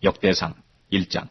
역대상 1장.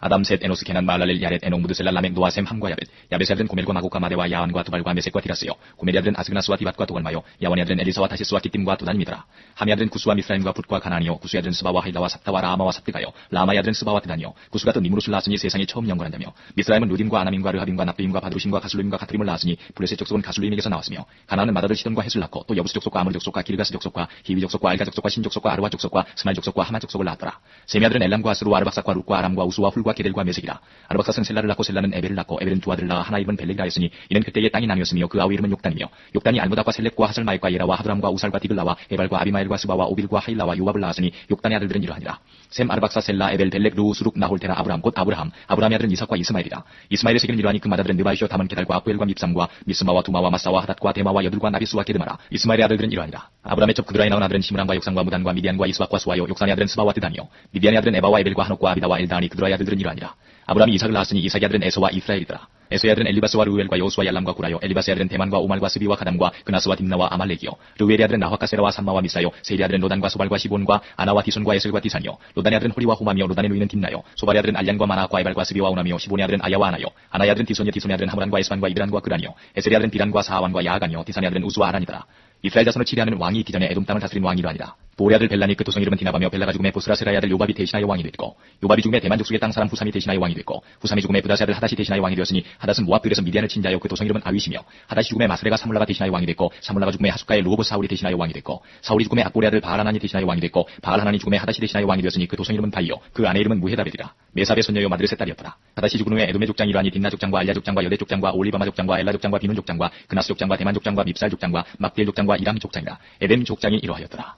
아담 셋 에노스 게난 마할랄렐 야렛 에녹 무드셀라 라멕 노아 셈 함과 야벳 야벳의 아들은 고멜과 마고카 마데와 야한과 두발과 메섹과 디라스요 고멜의 아들은 아스그나스와 디밧과 도갈마요 야원의 아들은 엘리사와 다시스와 기띔과 도단임이더라. 함의 아들은 구스와 미스라임과 붓과 가나니요 구스의 아들은 스바와 하일라와 삽다와 라아마와 삽드가요 라마의 아들은 스바와 드다니요 구스가 또 니무롯을 낳았으니 세상에 처음 영건한 자며 미스라임은 루딘과 아나민과 르하빔과 납두임과 바드루심과 가슬루임과 가트림을 낳았으니 블레셋 족속은 가슬루임에게서 나왔으며 가나안은 마다들 시돈과 헷을 낳고 또 여부스 족속과 아모리 족속과 기르가스 족속과 히위 족속과 알가 족속과 신 족속과 아르와 족속과 스말 족속과 하마 족속을 낳았더라. 셈의 아들은 엘람과 아스루 아르박삭과 룻과 아람과 우수와 훌과 게델과 메색이라. 아르박삭은 셀라를 낳고 셀라는 에벨을 낳고 에벨은 두 아들을 낳아 하나 이름은 벨렉이라 했으니 이는 그때의 땅이 나뉘었으며 그 아우 이름은 욕단이며 욕단이 알무닥과 셀렉과 하설마익과 예라와 하드람과 우살과 디글라와 에발과 아비마엘과 스바와 오빌과 하일라와 요압을 낳았으니 욕단의 아들들은 이러하니라. 셈 아르박사 셀라 에벨 벨렉 루 수룩 나홀테라 아브람 곧 아브라함 아브라함의 아들은 이삭과 이스마엘이라. 이스마엘의 세계는 이러하니 그 맏아들은 느바이쇼 다문 게달과 아쿠엘과 밉삼과 미스마와 두마와 마사와 하닷과 데마와 여둘과 나비스와 게드마라. 이스마엘의 아들들은 이러하니라. 아브라함의 첩 그드라에 나온 아들은 시므람과 욕상과 무단과 미디안과 이스박과 수아요 욕산의 아들은 스바와 드다니요 미디안의 아들은 에바와 에벨과 한옥과 아비다와 엘다니 그드라의 아들들은 이러하니라. 아브라함이 이삭을 낳았으니 이삭의 아들은 에서와 이스라엘이더라. 에서의 아들은 엘리바스와 르우엘과 여호수와 얄람과 구라요 엘리바스의 아들은 대만과 오말과 스비와 가담과 그나스와 딥나와 아말렉이요 르우엘의 아들은 나화카 세라와 삼마와 미사요 세일의 아들은 로단과 소발과 시본과 아나와 디손과 에슬과 디산이요 로단의 아들은 호리와 호마미요 로단의 누이는 딥나요 소발의 아들은 알량과 마나과 에발과 스비와 오나미요 시본의 아들은 아야와 아나요 아나의 아들은 디손이요 디손의 아들은 하므란과 에스반과 이드란과 그란이요 에셀의 아들은 비란과 사하완과 야하간이요 디산의 아들은 우수와 아란이더라. 이스라엘 자손을 치리하는 왕이 있기 전에 에돔 땅을 다스린 왕이 이러하니라. 보올의 아들 벨란이 그 도성 이름은 디나바며 벨라가 죽음에 보스라세라의 아들 요밥이 대신하여 왕이 됐고 요밥이 죽음에 대만 족속의 땅 사람 후삼이 대신하여 왕이 됐고 후삼이 죽음에 부다스의 아들 하닷이 대신하여 왕이 되었으니 하닷은 모압들에서 미디안을 친 자요 그 도성 이름은 아윗이며 하닷이 죽음에 마스레가 사물라가 대신하여 왕이 됐고 사물라가 죽음에 하숫가의 루호보 사울이 대신하여 왕이 됐고 사울이 죽음에 악보의 아들 바알하난이 대신하여 왕이 됐고 바알하난이 죽음에 하닷이 대신하여 왕이 되었으니 그 도성 이름은 바이요 그 아내 이름은 무헤다베디라. 메사베 손녀요 마드레셋 딸이었더라. 하닷이 죽은 후에 에돔의 족장이 이러하니 딘나 족장과 알랴 족장과 여대 족장과 올리바마 족장과 엘라 족장과 비눈 족장과 그나스 족장과 대만 족장과 밉살 족장과 막디엘 족장과 이람 족장이라. 에덴 족장이 이러하였더라.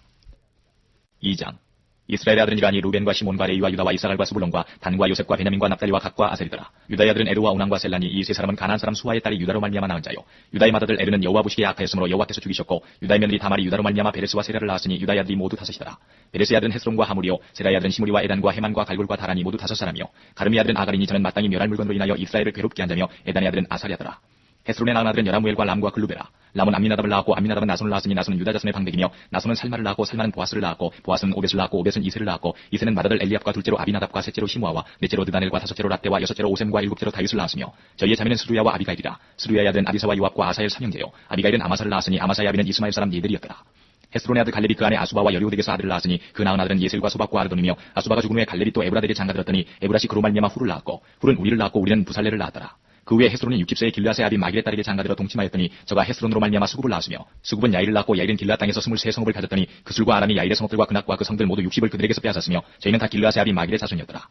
2장. 이스라엘의 아들은 이러하니 루벤과 시몬과 레이와 유다와 이사갈과 스불론과 단과 요셉과 베냐민과 납달리와 각과 아셀이더라. 유다의 아들은 에르와 오난과 셀라니 이 세 사람은 가나안 사람 수아의 딸이 유다로 말미암아 낳은 자요. 유다의 맏아들 에르는 여호와 보시기에 악하였으므로 여호와께서 죽이셨고 유다의 며느리 다말이 유다로 말미암아 베레스와 세라를 낳았으니 유다의 아들이 모두 5이더라. 베레스의 아들은 헤스론과 하물이요 세라의 아들은 시므리와 에단과 헤만과 갈골과 다란이 모두 5사람이요 가르미의 아들은 아가린이 저는 마땅히 멸할 물건으로 인하여 이스라엘을 괴롭게 한 자며 에단의 아들은 아사리아더라. 헤스론의 낳은 아들은 여라무엘과 람과 글루베라. 람은 암미나답을 낳았고 암미나답은 나손을 낳았으니 나손은 유다 자손의 방백이며 나손은 살마를 낳았고 살마는 보아스를 낳았고 보아스는 오벳을 낳았고 오벳은 이세를 낳았고 이세는 맏아들 엘리압과 둘째로 아비나답과 셋째로 시므아와 넷째로 드다넬과 다섯째로 lat대와 여섯째로 오셈과 일곱째로 다윗을 낳았으며 저희의 자매는 스루야와 아비가일이라. 스루야의 아들은 아비사와 요압과 아사엘 삼형제요 아비가일은 아마사를 낳았으니 아마사의 아비는 이스마엘 사람 예들이었더라. 헤스론의 아들 갈렙이 그 안에 아수바와 여리오덱에서 아들을 낳았으니 그 낳은 아들은 예셀과 소박과 아르돈이며 아수바가 죽은 후에 갈렙이 또 에브라덱에 장가들었더니 에브라시 그로 말미암아 후를 낳았고 훌은 우리를 낳았고 우리는 부살레를 낳았더라. 그 후에 헤스론이 60세의 길르앗의 아비 마길의 딸에게 장가들어 동침하였더니 저가 헤스론으로 말미암아 수굽을 낳았으며 수굽은 야일을 낳고 야일은 길르앗 땅에서 23성읍을 가졌더니 그술과 아람이 야일의 성읍들과 그낙과 그 성들 모두 60을 그들에게서 빼앗았으며 저희는 다 길르앗의 아비 마길의 자손이었더라.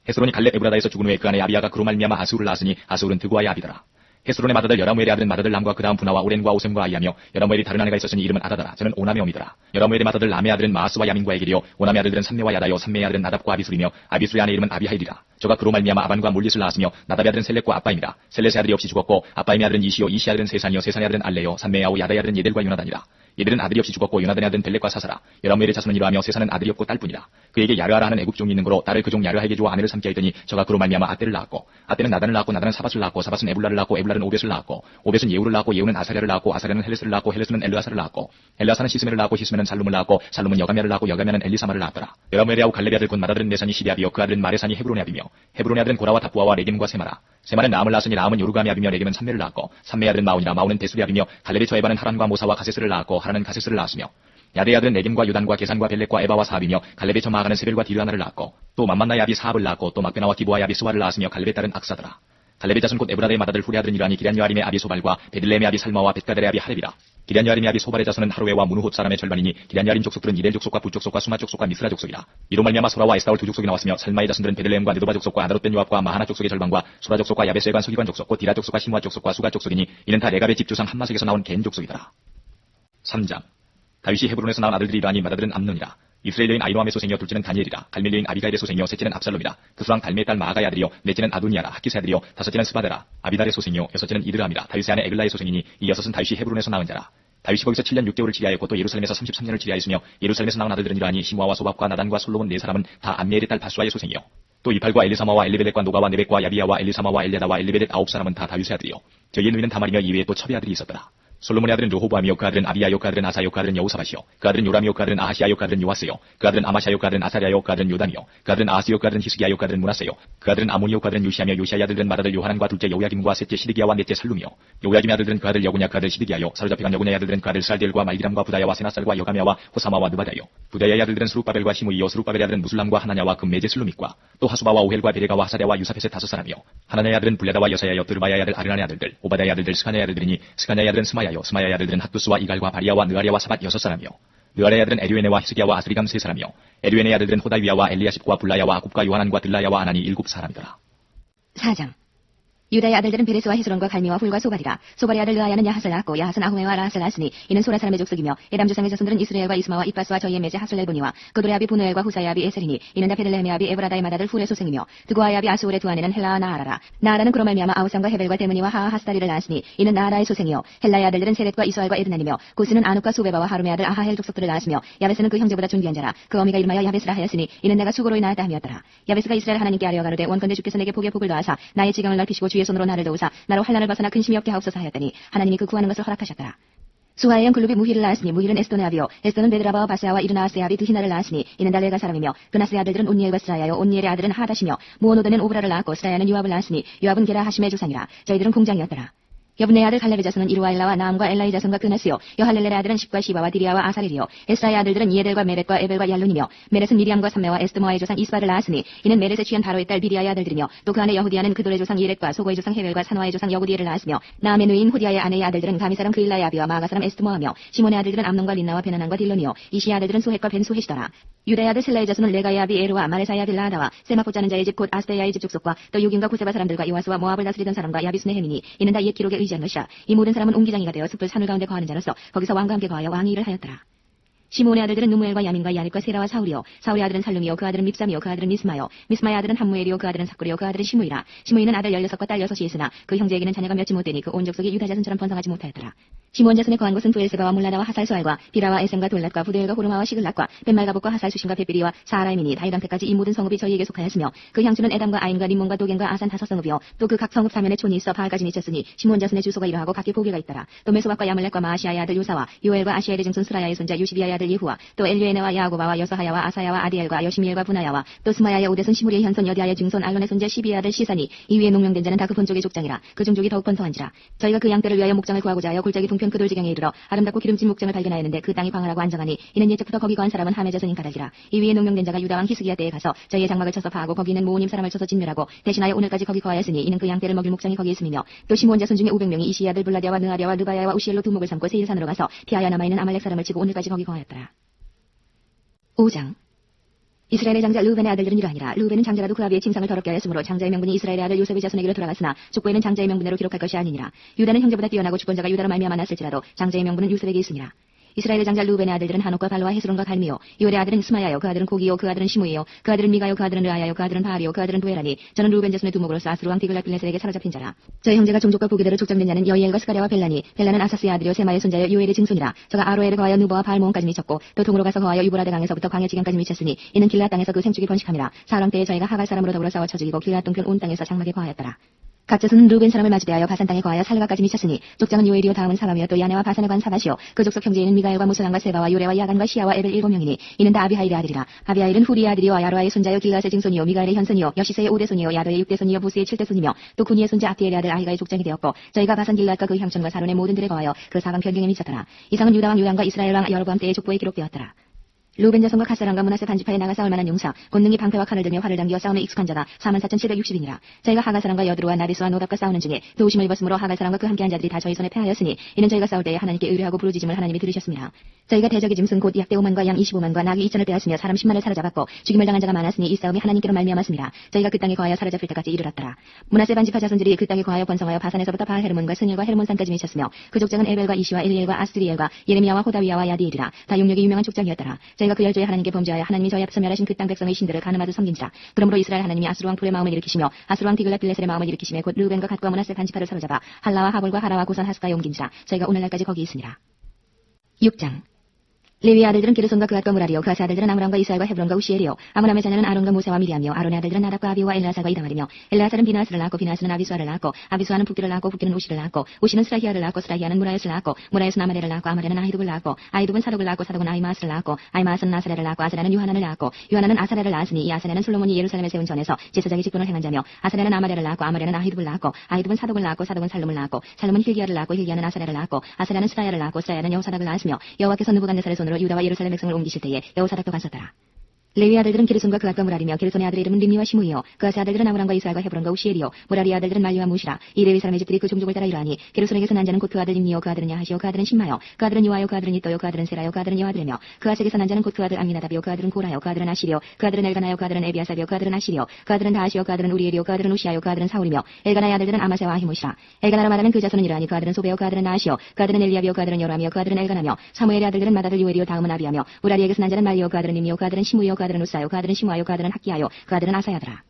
헤스론이 갈렙 에브라다에서 죽은 후에 그 안에 아비아가 그로 말미암아 아스울을 낳았으니 아스울은 드고아의 아비더라. 헤스론의 맏아들 여라무엘의 아들은 맏아들 람과 그 다음 분하와 오렌과 오셈과 아이하며 여라무엘이 다른 아내가 있었으니 이름은 아다다라. 저는 오남의 어미더라. 여라무엘의 맏아들 람의 아들은 마아스와 야민과 에길이요 오남의 아들들은 삼메와 야다요 삼메의 아들은 나답과 아비술이며 아비술의 아내 이름은 아비하일이라. 저가 그로 말미암아 아반과 몰릿을 낳았으며 나답의 아들은 셀렉과 아빠임이라. 셀렛의 아들이 없이 죽었고 아빠임의 아들은 이시요 이시 아들은 세산이요 세산의 아들은 알레요 삼메의 아우 야다의 아들은 예델과 요나단이라. 얘들은 아들이 없이 죽었고 요나단의 아들은 벨렉과 사사라. 여라무엘의 자손은 이러하며 세산은 아들이 없고 딸뿐이라. 그에게 야르하라 하는 애국 종이 있는 거로 딸을 그 종 야르하에게 주어 아내를 삼게 하였더니 저가 그로 말미암아 아떼를 낳았고 아떼는 나단을 낳았고 나단은 사밧을 낳았고 사밧은 에불라를 낳았고 에불라는 오벳을 낳았고 오벳은 예우를 낳았고 예우는 아사랴를 낳았고 아사랴는 헬레스를 낳았고 헬레스는 엘르아사를 낳았고 엘르아사는 시스메를 낳았고 시스메는 살룸을 낳았고 살룸은 여가메를 낳았고 여가메는 엘리사마를 낳았더라. 여라무엘의 아우 갈렙의 아들 곧 맏아들은 네산이 시리아비요 그 아들은 마레산이 헤브론의 아비며 헤브론의 아들은 고라와 다부아와 레겜과 세마라. 세마는 나암을 낳았으니 나암은 요르감의 아비며 레겜은 삼메를 낳았고 삼메의 아들은 마온이라 마온은 데술의 아비며 갈렙의 저에바는 하란과 모사와 가세스를 낳았고 하란은 가세스를 낳았으며 야대의 아들은 네겜과 요단과 게산과 벨렉과 에바와 사합이며 갈렙의 저 마아가는 세벨과 디르하나를 낳았고 또 맘만나의 아비 사합을 낳았고 또 막베나와 기부아의 아비 스와를 낳았으며 갈렙의 딸은 악사더라. 갈렙의 자손 곧 에브라데의 맏아들 후리 아들은 이라니 기럇여아림의 아비 소발과 베들레헴의 아비 살마와 벳가델의 아비 하렙이라. 기럇여아림의 아비 소발의 자손은 하루에와 무누홑 사람의 절반이니 기럇여아림 족속들은 이델 족속과 붓 족속과 수마 족속과 미스라 족속이라. 이로 말미암아 소라와 에스다올 두 족속이 나왔으며 살마의 자손들은 베들레헴과 느도바 족속과 아다롯 요압과 마하나 족속의 절반과 소라 족속과 야베스에관 서기관 족속 곧 디라 족속과 시므아 족속과 수가 족속이니 이는 다 레갑의 집조상 함마색에서 나온 겐 족속이더라. 3장. 다윗이 헤브론에서 낳은 아들들이 이러하니 맏아들은 암논이라. 이스라엘 여인 아이노함의 소생이요 둘째는 다니엘이라. 갈멜 여인 아비가일의 소생이요 셋째는 압살롬이라. 그 수랑 달메의 딸 마아가의 아들이요 넷째는 아도니아라. 하키스의 아들이요 다섯째는 스바데라. 아비달의 소생이요 여섯째는 이드람이라. 다윗의 아내 에글라의 소생이니 이 여섯은 다윗이 헤브론에서 낳은 자라. 다윗이 거기서 7년 6개월을 치리하였고 또 예루살렘에서 33년을 치리하였으며 예루살렘에서 낳은 아들들은 이러하니 시므아와 소밥과 나단과 솔로몬 네 사람은 다 암미엘의 딸 바수아의 소생이요 또 이팔과 엘리사마와 엘리벨렉과 노가와 네벡과 야비야와 엘리사마와 엘리아다와 엘리벨렉 9사람은 다 다윗의 아들이요 저희의 누이는 다말이며 이외에 또 첩의 아들이 있었더라. 솔로몬의 아들은 르호보암이요 그 아들은 아비야요 그 아들은 아사요 그 아들은 여호사밧이요 그 아들은 요람이요 그 아들은 아하시야요 그 아들은 요아스요 그 아들은 아마샤요 그 아들은 아사랴요 그 아들은 요담이요 그 아들은 아하스요 그 아들은 히스기야요 그 아들은 문하세요 그 아들은 아모니요 그 아들은 요시야며 요시야의 아들들은 맏아들 요하난과 둘째 요야김과 셋째 시드기야와 넷째 살룸이요 요야김의 아들들은 그 아들 여구냐 그 아들 시드기야요 사로잡혀간 여구냐의 아들들은 그 아들 살디엘과 말기람과 부다야와 세나살과 여가미야와 호사마와 느바다요 부다야의 아들들은 스룹바벨과 시므이요 스룹바벨의 아들은 무술람과 하나냐와 금메제 슬루밋과 또 하수바와 오헬과 베레가와 하사랴와 유사펫의 5사람이요 하나냐의 아들은 불야다와 여사야여 드르바야의 아들 아르란의 아들들 오바다의 아들들 스가냐의 아들들이니 스가냐의 아들은 스마야요 스마야의 아들들은 핫두스와 이갈과 바리야와 느아랴와 사밧 6사람이요 느아랴의 아들은 에류에네와 히스기야와 아스리감 3사람이요 에류에네의 아들들은 호다위야와 엘리야십과 불라야와 아굽과 요하난과 들라야와 아나니 7사람이더라. 4장. 유다의 아들들은 베레스와 헤스론과 갈미와 훌과 소발이라. 소발의 아들 르아야는 야하스를 낳았고 야하스는 아후메와 라하스를 낳았으니 이는 소라 사람의 족속이며 에담 조상의 자손들은 이스라엘과 이스마와 이빠스와 저희의 메제 하솔렐보니와 그돌의 아비 부누엘과 후사의 아비 에셀이니 이는 다 베들레헴의 아비 에브라다의 맏아들 훌의 소생이며 드고아의 아비 아수올의 두 아내는 헬라와 나아라라. 나아라는 그로 말미암아 아우삼과 헤벨과 데므니와 하하 하스다리를 낳았으니 이는 나아라의 소생이요 헬라의 아들들은 세렛과 이스알과 에드나니며 고스는 아누과 소베바와 하룸의 아들 아하헬 족속들을 낳았으며 야베스는 그 형제보다 존귀한 자라. 그 어미가 이름하여 야베스라 하였으니 이는 내가 수고로이 낳았다 함이었더라. 야베스가 이스라엘 하나님께 아뢰어 가로되 원컨대 주께서 내게 복에 복을 더하사 나의 지경을 넓히시고 주의 손으로 나를 도우사 나로 환난을 벗어나 근심이 없게 하옵소서 하였더니 하나님이 그 구하는 것을 허락하셨더라. 수하의 형 글룹이 무히를 낳았으니 무히는 에스돈의 아비요 에스돈은 베드라바와 바세아와 이르나아스의 아비 드히나를 낳았으니 이는 달레가 사람이며 그나스의 아들들은 온니엘과 스라야요 온니엘의 아들은 하다시며 무오노드는 오브라를 낳았고 스라야는 요압을 낳았으니 요압은 게라 하심의 조상이라. 저희들은 공장이었더라. 여분의 아들 갈렙의 자손은 이루아엘라와 나암과 엘라의 자손과 그나스요 여할렐렐의 아들은 십과 시바와 디리아와 아사렐이요 에스라의 아들들은 이에델과 메렛과 에벨과 얄룬이며 메렛은 미리암과 삼메와 에스드모아의 조상 이스바를 낳았으니 이는 메렛의 취한 바로의 딸 비리아의 아들들이며 또 그 아내 여후디아는 그돌의 조상 예렛과 소고의 조상 헤벨과 산화의 조상 여구디엘을 낳았으며 나암의 누인 후디아의 아내의 아들들은 가미 사람 그일라의 아비와 마가 사람 에스드모아며 시몬의 아들들은 암논과 린나와 베나난과 딜론이요 이시의 아들들은 소헷과 벤소헷이더라. 유다의 아들 셀라의 자손은 레가의 아비 에루와 마레사의 아들 라하다와 세마코 짜는 자의 집 곧 아스베야의 집 족속과 또 유긴과 구세바 사람들과 이와스와 모압을 다스리던 사람과 야비스네 헤미니 이는 다 옛 기록에 의지한 것이라. 이 모든 사람은 옹기장이가 되어 숲을 산을 가운데 거하는 자로서 거기서 왕과 함께 거하여 왕의 일을 하였더라. 시몬의 아들들은 누무엘과 야민과 야립과 세라와 사울이요 사울의 아들은 살룸이요 그 아들은 밉삼이요 그 아들은 미스마요 미스마의 아들은 함무엘이요 그 아들은 사꾸리요 그 아들은 시므이라. 시므이는 아들 16과 딸 6이 있으나 그 형제에게는 자녀가 몇지 못되니 그 온 족속이 유다 자손처럼 번성하지 못하였더라. 시몬 자손에 거한 곳은 부엘세바와 물라다와 하살소알과 비라와 에셈과 돌랏과 부드엘과 호르마와 시글락과 벤말가복과 하살수신과 베비리와 사하라이미니 다이단테까지 이 모든 성읍이 저희에게 속하였으며 그 향수는 에담과 아인과 림몬과 도겐과 아산 5성읍이요 또 그 각 성읍 사면에 촌이 있어 바알까지 미쳤으니 시몬 자손의 주소가 이러하고 각기 보기가 있더라. 또 메소박과 야물렉과 마아시아의 아들 요사와 요엘과 아시엘의 증손 스라야의 손자 유시비아의 아들 예후와 또 엘류에네와 야고바와 여사하야와 아사야와 아디엘과 여시미엘과 부나야와 또 스마야의 오데손 시무리의 현손 여디아의 증손 알론의 손자 시비의 아들 시사니 이 위에 농명된 자는 다 그 본족의 족장이라. 그 종족이 더욱 번성한지라. 저희가 그 양떼를 위하여 목장을 구하고자 하여 골짜기 동편 그 돌지경에 이르러 아름답고 기름진 목장을 발견하였는데 그 땅이 광활하고 안정하니 이는 옛적부터 거기 거한 사람은 함의 자손인 가라지라. 이 위에 농명된 자가 유다왕 히스기야 때에 가서 저희의 장막을 쳐서 파하고 거기 있는 모호님 사람을 쳐서 진멸하고 대신하여 오늘까지 거기 거하였으니 이는 그 양떼를 먹일 목장이 거기 있음이며 또 시므온 자손 중에 500명이 이시의 아들 블라디아와 느아랴와 르바야와 우시엘로 두목을 삼고 세일산으로 가서 피하여 남아있는 아말렉 사람을 치고 오늘까지 거기 거하였더라. 5장. 이스라엘의 장자 르우벤의 아들들은 이러하니라. 르우벤은 장자라도 그 아비의 침상을 더럽게 하였으므로 장자의 명분이 이스라엘의 아들 요셉의 자손에게로 돌아갔으나 족보에는 장자의 명분으로 기록할 것이 아니니라. 유다는 형제보다 뛰어나고 주권자가 유다로 말미암아 났을지라도 장자의 명분은 요셉에게 있으니라. 이스라엘의 장자 르우벤의 아들들은 한옥과 발로와 헤스론과 갈미요 요엘의 아들은 스마야요 그 아들은 고기요 그 아들은 시므이요 그 아들은 미가요 그 아들은 르아야요 그 아들은 바알이요 그 아들은 부에라니 저는 르우벤 자손의 두목으로서 아스루 왕 디글랏빌레셀에게 사로잡힌 자라. 저희 형제가 종족과 보기대로 족장된 자는 여이엘과 스가랴와 벨라니 벨라는 아사스의 아들이요 세마의 손자요 요엘의 증손이라. 저가 아로엘에 거하여 누보와 바알모온까지 미쳤고 또 동으로 가서 거하여 유브라데 강에서부터 광야 지경까지 미쳤으니 이는 길앗 땅에서 그 생축이 번식함이라. 사람 때에 저희가 하갈 사람으로 더불어 싸워 쳐죽이고 길앗 동편 온 땅에서 장막에 거하였더라. 각 자손은 르우벤 사람을 맞이되하여 바산 땅에 거하여 살가까지 미쳤으니 족장은 요엘이요 다음은 사람이요 또 야네와 바산에 관 사바시요 그 족속 형제인 미가엘과 무슬람과 세바와 요레와 야간과 시아와 에벨 7명이니 이는 다 아비하일의 아들이라. 아비하일은 후리의 아들이요 야로아의 손자요 길앗의 증손이요 미가엘의 현손이요 여시세의 5대손이요 야도의 6대손이요 부스의 7대손이며 또 구니의 손자 압디엘의 아들 아히가의 족장이 되었고 저희가 바산 길앗과 그 향촌과 사론의 모든 들에 거하여 그 사방 변경에 미쳤더라. 이상은 유다왕 요람과 이스라엘 왕 여로보암 때의 족보에 기록되었더라. 르우벤 자손과 갓사람과 므낫세 반지파에 나가 싸울 만한 용사 권능이 방패와 칼을 들며 활을 당겨 싸움에 익숙한 자가 44,760인이라. 저희가 하갈 사람과 여드루와 나비스와 노답과 싸우는 중에 도우심을 입었으므로 하갈 사람과 그 함께한 자들이 다 저희 손에 패하였으니 이는 저희가 싸울 때에 하나님께 의뢰하고 부르짖음을 하나님이 들으셨습니다. 저희가 대적의 짐승 곧 약대 5만과 양 25만과 나귀 2천을 빼앗으며 사람 10만을 사로잡았고 죽임을 당한 자가 많았으니 이 싸움이 하나님께로 말미암았습니다. 저희가 그 땅에 거하여 사로잡힐 때까지 이르렀더라. 므낫세 반지파 자손들이 그 땅에 거하여 번성하여 바산에서부터 바알 헤르몬과 스닐과 헤르몬산까지 미쳤으며 그 족장은 에벨과 이시와 엘리엘과 아스리엘과 예레미야와 호다위야와 야디엘이라. 다 용력이 유명한 족장이었더라. 저희가 그 열조에 하나님께 범죄하여 하나님이 저희 앞에서 멸하신 그 땅 백성의 신들을 가늠하듯 섬긴지라. 그러므로 이스라엘 하나님이 아수르왕 풀의 마음을 일으키시며 아수르왕 디글랏빌레셀의 마음을 일으키시며 곧 르우벤과 갓과 므낫세 반지파를 사로잡아 할라와 하볼과 하라와 고산 하스가에 옮긴지라. 저희가 오늘날까지 거기 있으니라. 6장. 레위의 아들들은 게르손과 그앗과 무라리요 그앗의 아들들은 아므람과 이스라엘과 헤브론과 우시엘이요 아므람의 자녀는 아론과 모세와 미리암이요 아론의 아들들은 나답과 아비오와 엘라살과 이다말이며 엘라살은 비나스를 낳았고 비나스는 아비수아를 낳았고 아비수아는 북기를 낳았고 북기는 우시를 낳았고 우시는 스라히아를 낳았고 스라히아는 무라이스를 낳았고 무라이스는 아마레를 낳았고 아마레는 아히둡을 낳았고 아히둡은 사독을 낳았고 사독은 아이마스를 낳았고 아이마스는 아사랴를 낳았고 아사랴는 유하난을 낳았고 유하난은 아사랴를 낳았으니 이 아사랴는 솔로몬이 예루살렘에 세운 전에서 제사장의 직분을 행한 자며 아사랴는 아마레를 낳았고 아마레는 아히둡을 낳았고 아히둡은 사독을 낳았고 사독은 살룸을 낳았고 살룸은 힐기야를 낳았고 힐기야는 아사랴를 낳았고 아사랴는 스라야를 낳았고 스라야는 여호사닥을 낳았으며 여호와께서 느부갓네살의 손으로 유다와 예루살렘 백성을 옮기실 때에 여호사닥도 갔었더라. 레위 아들들은 게르손과 그앗과 무라리며 게르손의 아들의 이름은 림니와 시므이요 그앗의 아들들은 아므람과 이스라엘과 헤브론과 우시엘이요 무라리의 아들들은 말리와 무시라 이 레위 사람의 집들이 그 종족을 따라 이러하니 게르손에게서 난 자는 곧 그 아들 림니요 그 아들은 야하시요 그 아들은 신마요 그 아들은 요아요 그 아들은 이또요 그 아들은 세라요 그 아들은 여아들이며 그앗에게서 난 자는 곧 그 아들 암미나답이요 그 아들은 고라요 그 아들은 아시리요 그 아들은 엘가나요 그 아들은 에비아삽이요 그 아들은 아시리요 그 아들은 다하시요 그 아들은 우리엘이요 그 아들은 우시아요 그 아들은 사울이며 엘가나의 아들들은 아마세와 아히모시라 엘가나라 말하면 그 자손은 이러하니 그 아들은 소베요 그 아들은 나하시요 그 아들은 엘리압이요 그 아들은 요람이요 그 아들은 엘가나며 사무엘의 아들들은 마다들 요엘이요 다음은 아비야며 무라리에게서 난 자는 말리요 그 아들은 림니요 그 아들은 시므이요 그 아들은 우사요 그 아들은 시므아요 그 아들은 학기야요 그 아들은 아사야더라.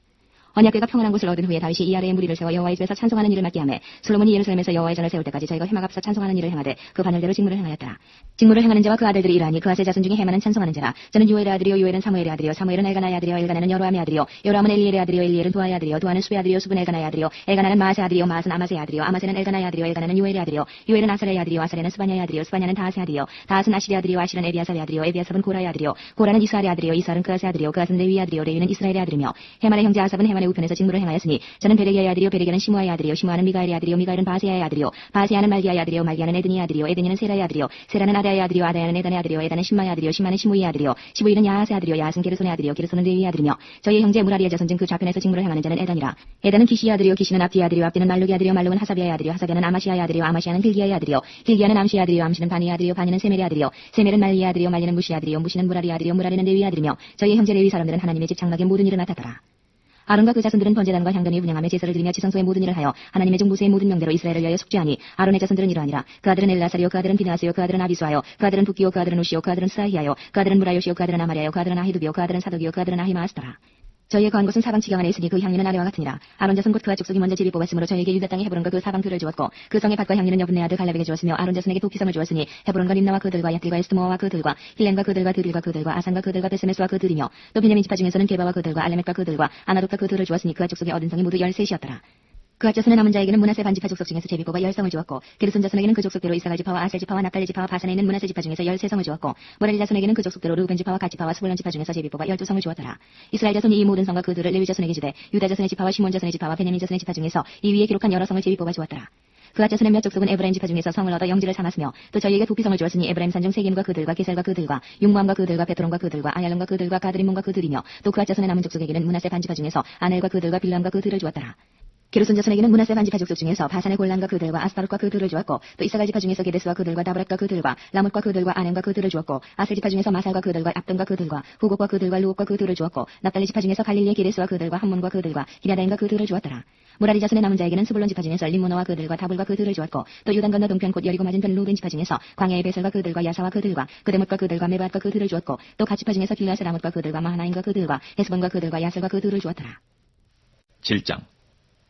언약궤가 평안한 곳을 얻은 후에 다윗이 이 아래에 무리를 세워 여호와의 집에서 찬송하는 일을 맡게 하매 솔로몬이 예루살렘에서 여호와의 전을 세울 때까지 저희가 해막 앞서 찬송하는 일을 행하되 그 반열대로 직무를 행하였더라. 직무를 행하는 자와 그 아들들이 이러하니 그앗의 자손 중에 해만은 찬송하는 자라. 저는 요엘의 아들이요 요엘은 사무엘의 아들이요 사무엘은 엘가나의 아들이요 엘가나는 여로함의 아들이요 여로함은 엘리엘의 아들이요 엘리엘은 도아의 아들이요 도아는 수의 아들이요 수분 엘가나의 아들이요 엘가나는 마아스의 아들이요 마아스는 아마스의 아들이요 아마스는 엘가나의 아들이요 엘가나는 요엘의 아들이요 요엘은 아사랴의 아들이요 아사랴는 스바냐의 아들이요 스바냐는 다하스의 아들이요 다하스는 아시리의 아들이요 아시는 에비아삽의 아들이요 에비아삽은 고라의 아들이요 고라는 이스라엘의 아들이요 이스라엘은 그앗의 아들이요 그앗은 레위의 아들이요 레위는 이스라엘의 아들이며 해만의 형제 아삽은 해만의 우편에서 직무를 행하였으니 저는 베레기야의 아들이요 베레기야는 시므아의 아들이요 시므아는 미가엘의 아들이요 미가엘은 바세야의 아들이요 바세야는 말기야의 아들이요 말기야는 에드니의 아들이요 에드니는 세라의 아들이요 세라는 아다야의 아들이요 아다야는 에단의 아들이요 에단은 신마의 아들이요 신마는 시므이의 아들이요 시므이는 야하스의 아들이요 야하스는 게르손의 아들이요 게르손은 레위의 아들이며 저희의 형제 무라리의 자손 중 그 좌편에서 직무를 행하는 자는 에단이라. 에단은 기시의 아들이요 기시는 압디의 아들이요 압디는 말룩의 아들이요 말룩은 하사비아의 아들이요 하사비아는 아마시아의 아들이요 아마시아는 힐기야의 아들이요 힐기야는 암시의 아들이요 암시는 바니의 아들이요 바니는 세멜의 아들이요 세멜은 말리의 아들이요 말리는 무시의 아들이요 무시는 무라리의 아들이요 무라리는 레위의 아들이며 저희의 형제 레위 사람들은 하나님의 집 장막의 모든 일을 맡았더라. 아론과 그 자손들은 번제단과 향단을 분양하며 제사를 드리며 지성소의 모든 일을 하여 하나님의 종 모세의 모든 명대로 이스라엘을 위하여 숙제하니 아론의 자손들은 이러하니라. 그 아들은 엘라살이요 그 아들은 비나스요 그 아들은 아비수아요 그 아들은 북기요 그 아들은 우시요 그 아들은 스라히아요 그 아들은 무라요시요 그 아들은 아마리아요 그 아들은 아히두비요 그 아들은 사독이요 그 아들은 아히마아스더라. 저희의 거한 곳은 사방 지경 안에 있으니 그 향리는 아래와 같으니라. 아론 자손 곧 그와 족속이 먼저 집이 뽑았으므로 저희에게 유다 땅의 헤브론과 그 사방 들을 주었고 그 성의 밭과 향리는 여분네 아들 갈렙에게 주었으며 아론 자손에게 도피성을 주었으니 헤브론과 림나와 그들과 얏들과 에스드모아와 그들과 힐렌과 그들과 드빌과 그들과 아산과 그들과 베세메스와 그들이며 또 베냐민 지파 중에서는 게바와 그들과 알레멧과 그들과 아나돗과 그들을 주었으니 그와 족속의 얻은 성이 모두 13이었더라. 그앗 자손의 남은 자에게는 므낫세 반지파 족속 중에서 제비 뽑아 10성을 주었고 게르손 자손에게는 그 족속대로 이사갈 지파와 아셀 지파와 납달리 지파와 바산에 있는 므낫세 지파 중에서 13성을 주었고 무라리 자손에게는 그 족속대로 르우벤 지파와 갓 지파와 스불론 지파 중에서 제비 뽑아 12성을 주었더라. 이스라엘 자손이 이 모든 성과 그들을 레위 자손에게 주되 유다 자손의 지파와 시몬 자손의 지파와 베냐민 자손의 지파 중에서 이 위에 기록한 여러 성을 제비 뽑아 주었더라. 그앗 자손의 몇 족속은 에브라임 지파 중에서 성을 얻어 영지를 삼았으며 또 저희에게 도피성을 주었으니 에브라임 산중 세겜과 그들과 게셀과 그들과 육모함과 그들과 베토론과 그들과 아얄론과 그들과 가드림몬과 그들이며 또 그앗 자손의 남은 족속에게는 므낫세 반지파 중에서 아넬과 그들과 빌람과 그들을 주었더라. 게르손 자손에게는 므낫세 반지파 족속 중에서 바산의 골란과 그들과 아스타롯과 그들을 주었고 또 이사갈 지파 중에서 게데스와 그들과 다브랏과 그들과 라못과 그들과 아넴과 그들을 주었고 아셀 지파 중에서 마살과 그들과 압돈과 그들과 후곡과 그들과 루옥과 그들을 주었고 납달리 지파 중에서 갈릴리의 게데스와 그들과 함몬과 그들과 기랴다임과 그들을 주었더라. 무라리 자손의 남은 자에게는 스불론 지파 중에서 림모노와 그들과 다불과 그들을 주었고 또 요단 건너 동편 곧 여리고 맞은편 루벤 지파 중에서 광야의 베셀과 그들과 야사와 그들과 그데못과 그들과 메바앗과 그들을 주었고 또 갓 지파 중에서 길라스 라못과 그들과 마하나임과 그들과 헤스본과 그들과 야셀과 그들을 주었더라. 7장.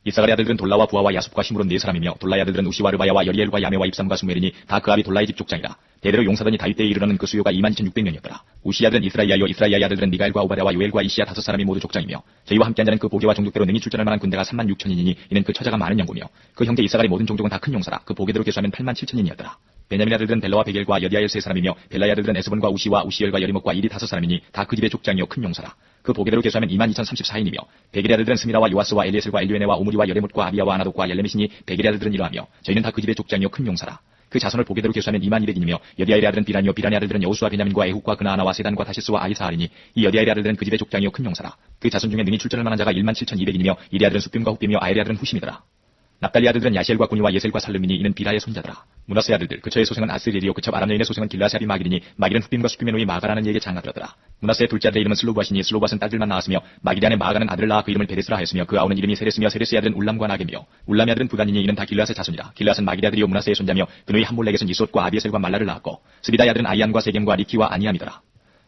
이사갈의 아들들은 돌라와 부하와 야숲과 시므론 4사람이며 돌라의 아들들은 우시와 르바야와 여리엘과 야메와 입삼과 수멜이니 다 그 아비 돌라의 집 족장이라. 대대로 용사단이 다윗 때에 이르러는 그 수요가 22,600명이었더라. 우시의 아들은 이스라이아요 이스라이아의 아들들은 미가엘과 오바랴와 요엘과 이시야 5사람이 모두 족장이며 저희와 함께한 자는 그 보기와 종족대로 능히 출전할 만한 군대가 36,000인이니 이는 그 처자가 많은 영구며 그 형제 이사갈의 모든 종족은 다 큰 용사라. 그 보기대로 계수하면 87,000인이었더라. 베냐민 아들들은 벨라와 베겔과 여디아엘 3사람이며 벨라의 아들들은 에스본과 우시와 우시엘과 여리목과 이리 5사람이니 다 그 집의 족장이요 큰 용사라. 그 보기대로 계수하면 22,034인이며 베겔의 아들들은 스미라와 요아스와 엘리에셀과 엘리웨네와 오므리와 여레못과 아비야와 아나독과 얄레미시니 베겔의 아들들은 이러하며 저희는 다 그 집의 족장이요 큰 용사라. 그 자손을 보기대로 계수하면 22,200인이며 여디아엘의 아들은 비라니요 비라니 아들들은 여우수와 베냐민과 에훗과 그나아나와 세단과 다시스와 아이사알이니 이 여디아엘의 아들들은 그 집의 족장이요 큰 용사라. 그 자손 중에 능히 출전할 만한 자가 17,200인이며 이리 아들은 숫빔과 훗빔이며 아엘의 아들은 후심이더라. 납달리 아들들은 야시엘과 구니와 예셀과 살름이니 이는 비라의 손자더라. 므낫세 아들들 그처의 소생은 아스리엘이요 그처 아람 여인의 소생은 길라사비 마길이니 마길은 훗빔과 숫빔의 노이 마가라는 이에게 장가들었더라. 므낫세의 둘째 아들의 이름은 슬로바시니 슬로바스는 딸들만 낳았으며 마길이 안에 마가는 아들을 낳아 그 이름을 베데스라 하였으며 그 아우는 이름이 세레스며 세레스의 아들은 울람과 나게며 울람의 아들은 부단이니 이는 다 길라스의 자손이라. 길라스는 마길의 아들이요 므낫세의 손자며 그노이 함몰렉에서는 이솥과 아비에셀과 말라를 낳았고 스비다의 아들은 아이안과 세겜과 리키와 아니암이더라.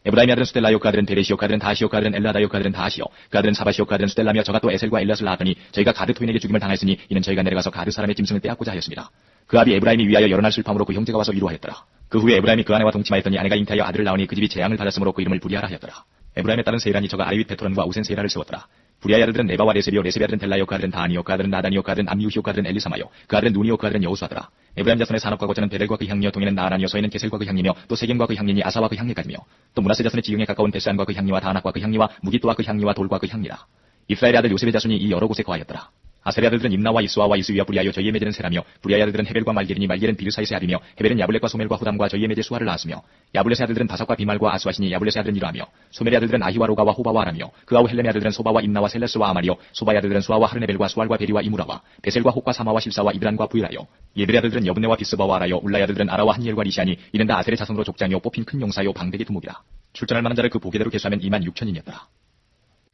에브라임의 아들은 스텔라요 그 아들은 베레시요 그 아들은 다시요 그 아들은 엘라다요 그 아들은 다시요 그 아들은 사바시요 그 아들은 스텔라며 저가 또 에셀과 엘랏을 낳았더니 저희가 가드 토인에게 죽임을 당하였으니 이는 저희가 내려가서 가드 사람의 짐승을 빼앗고자 하였습니다. 그 아비 에브라임이 위하여 여러 날 슬픔으로 그 형제가 와서 위로하였더라. 그 후에 에브라임이 그 아내와 동침하였더니 아내가 잉태하여 아들을 낳으니 그 집이 재앙을 받았으므로 그 이름을 부리아라 하였더라. 에브라임의 딸은 세란이 저가 아래 윗 베토론과 우센 세라를 세웠더라. 부리아의 아들들은 네바와 레세비오, 레세비 아들은 델라요, 그 아들은 다니요, 그 아들은 나다니요, 그 아들은 암미우히오, 그 아들은 엘리사마요, 그 아들은 누니요, 그 아들은 여호수아더라. 에브라임 자손의 산업과 거처는 베델과 그 향리요, 동에는 나아라니요, 서에는 게셀과 그 향리며 또 세겜과 그 향리니 아사와 그 향리까지며 또 문하세 자손의 지경에 가까운 베스안과 그 향리와 다낙과 그 향리와 무기또와 그 향리와 돌과 그 향리라. 이스라엘의 아들 요셉의 자손이 이 여러 곳에 거하였더라. 아셀의 아들들은 임나와 이스와와 이스위와 부리아요, 저희의 메제는 세라며 부리아의 아들들은 헤벨과 말겔이니 말겔은 비르사이스의 아들이며 헤벨은 야블렛과 소멜과 후담과 저희의 메제 수아를 낳았으며 야블렛의 아들들은 바삭과 비말과 아스와시니 야블렛의 아들은 이러하며 소멜의 아들들은 아히와 로가와 호바와 아라며 그 아우 헬렘의 아들들은 소바와 임나와 셀레스와 아마리요 소바의 아들들은 수아와 하르네벨과 수알과 베리와 이무라와 베셀과 혹과 사마와 실사와 이드란과 부이라요 예들의 아들들은 여분네와 비스바와 아라요 울라의 아들들은 아라와 한니엘과 리시아니 이는 다 아셀의 자손으로 족장이요 뽑힌 큰 용사요 방백의 두목이라. 출전할 만한 자를 그 보게대로 계수하면 26,000인이었더라.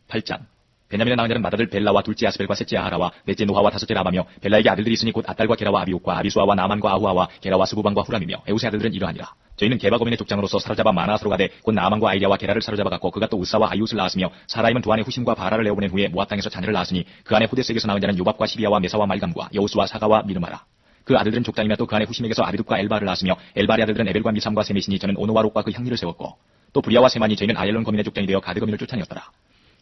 8장 베냐민의 낳은 자는 맏아들 벨라와 둘째 아스벨과 셋째 아하라와 넷째 노하와 다섯째 라바며 벨라에게 아들들이 있으니 곧 아딸과 게라와 아비옥과 아비수아와 나만과 아후아와 게라와 스부방과 후람이며 에우스의 아들들은 이러하니라. 저희는 게바 거민의 족장으로서 사로잡아 마나스로 가되 곧 나만과 아이리아와 게라를 사로잡아 갔고 그가 또 우사와 아이웃을 낳았으며 사라임은 두 아내 후심과 바라를 내어보낸 후에 모압 땅에서 자녀를 낳았으니 그 아내 후데스에게서 낳은 자는 요밥과 시비아와 메사와 말감과 여우수와 사가와 미르마라. 그 아들들은 족장이며 또 그 아내 후심에게서 아비둡과 엘바를 낳았으며 엘바의 아들들은 에벨과 미삼과 세메시니 저는 오노와 롯과 그 향리를 세웠고 또 부리아와 세만이 저희는 아엘론 거민의 족장이 되어 가드 거민을 쫓아내었더라.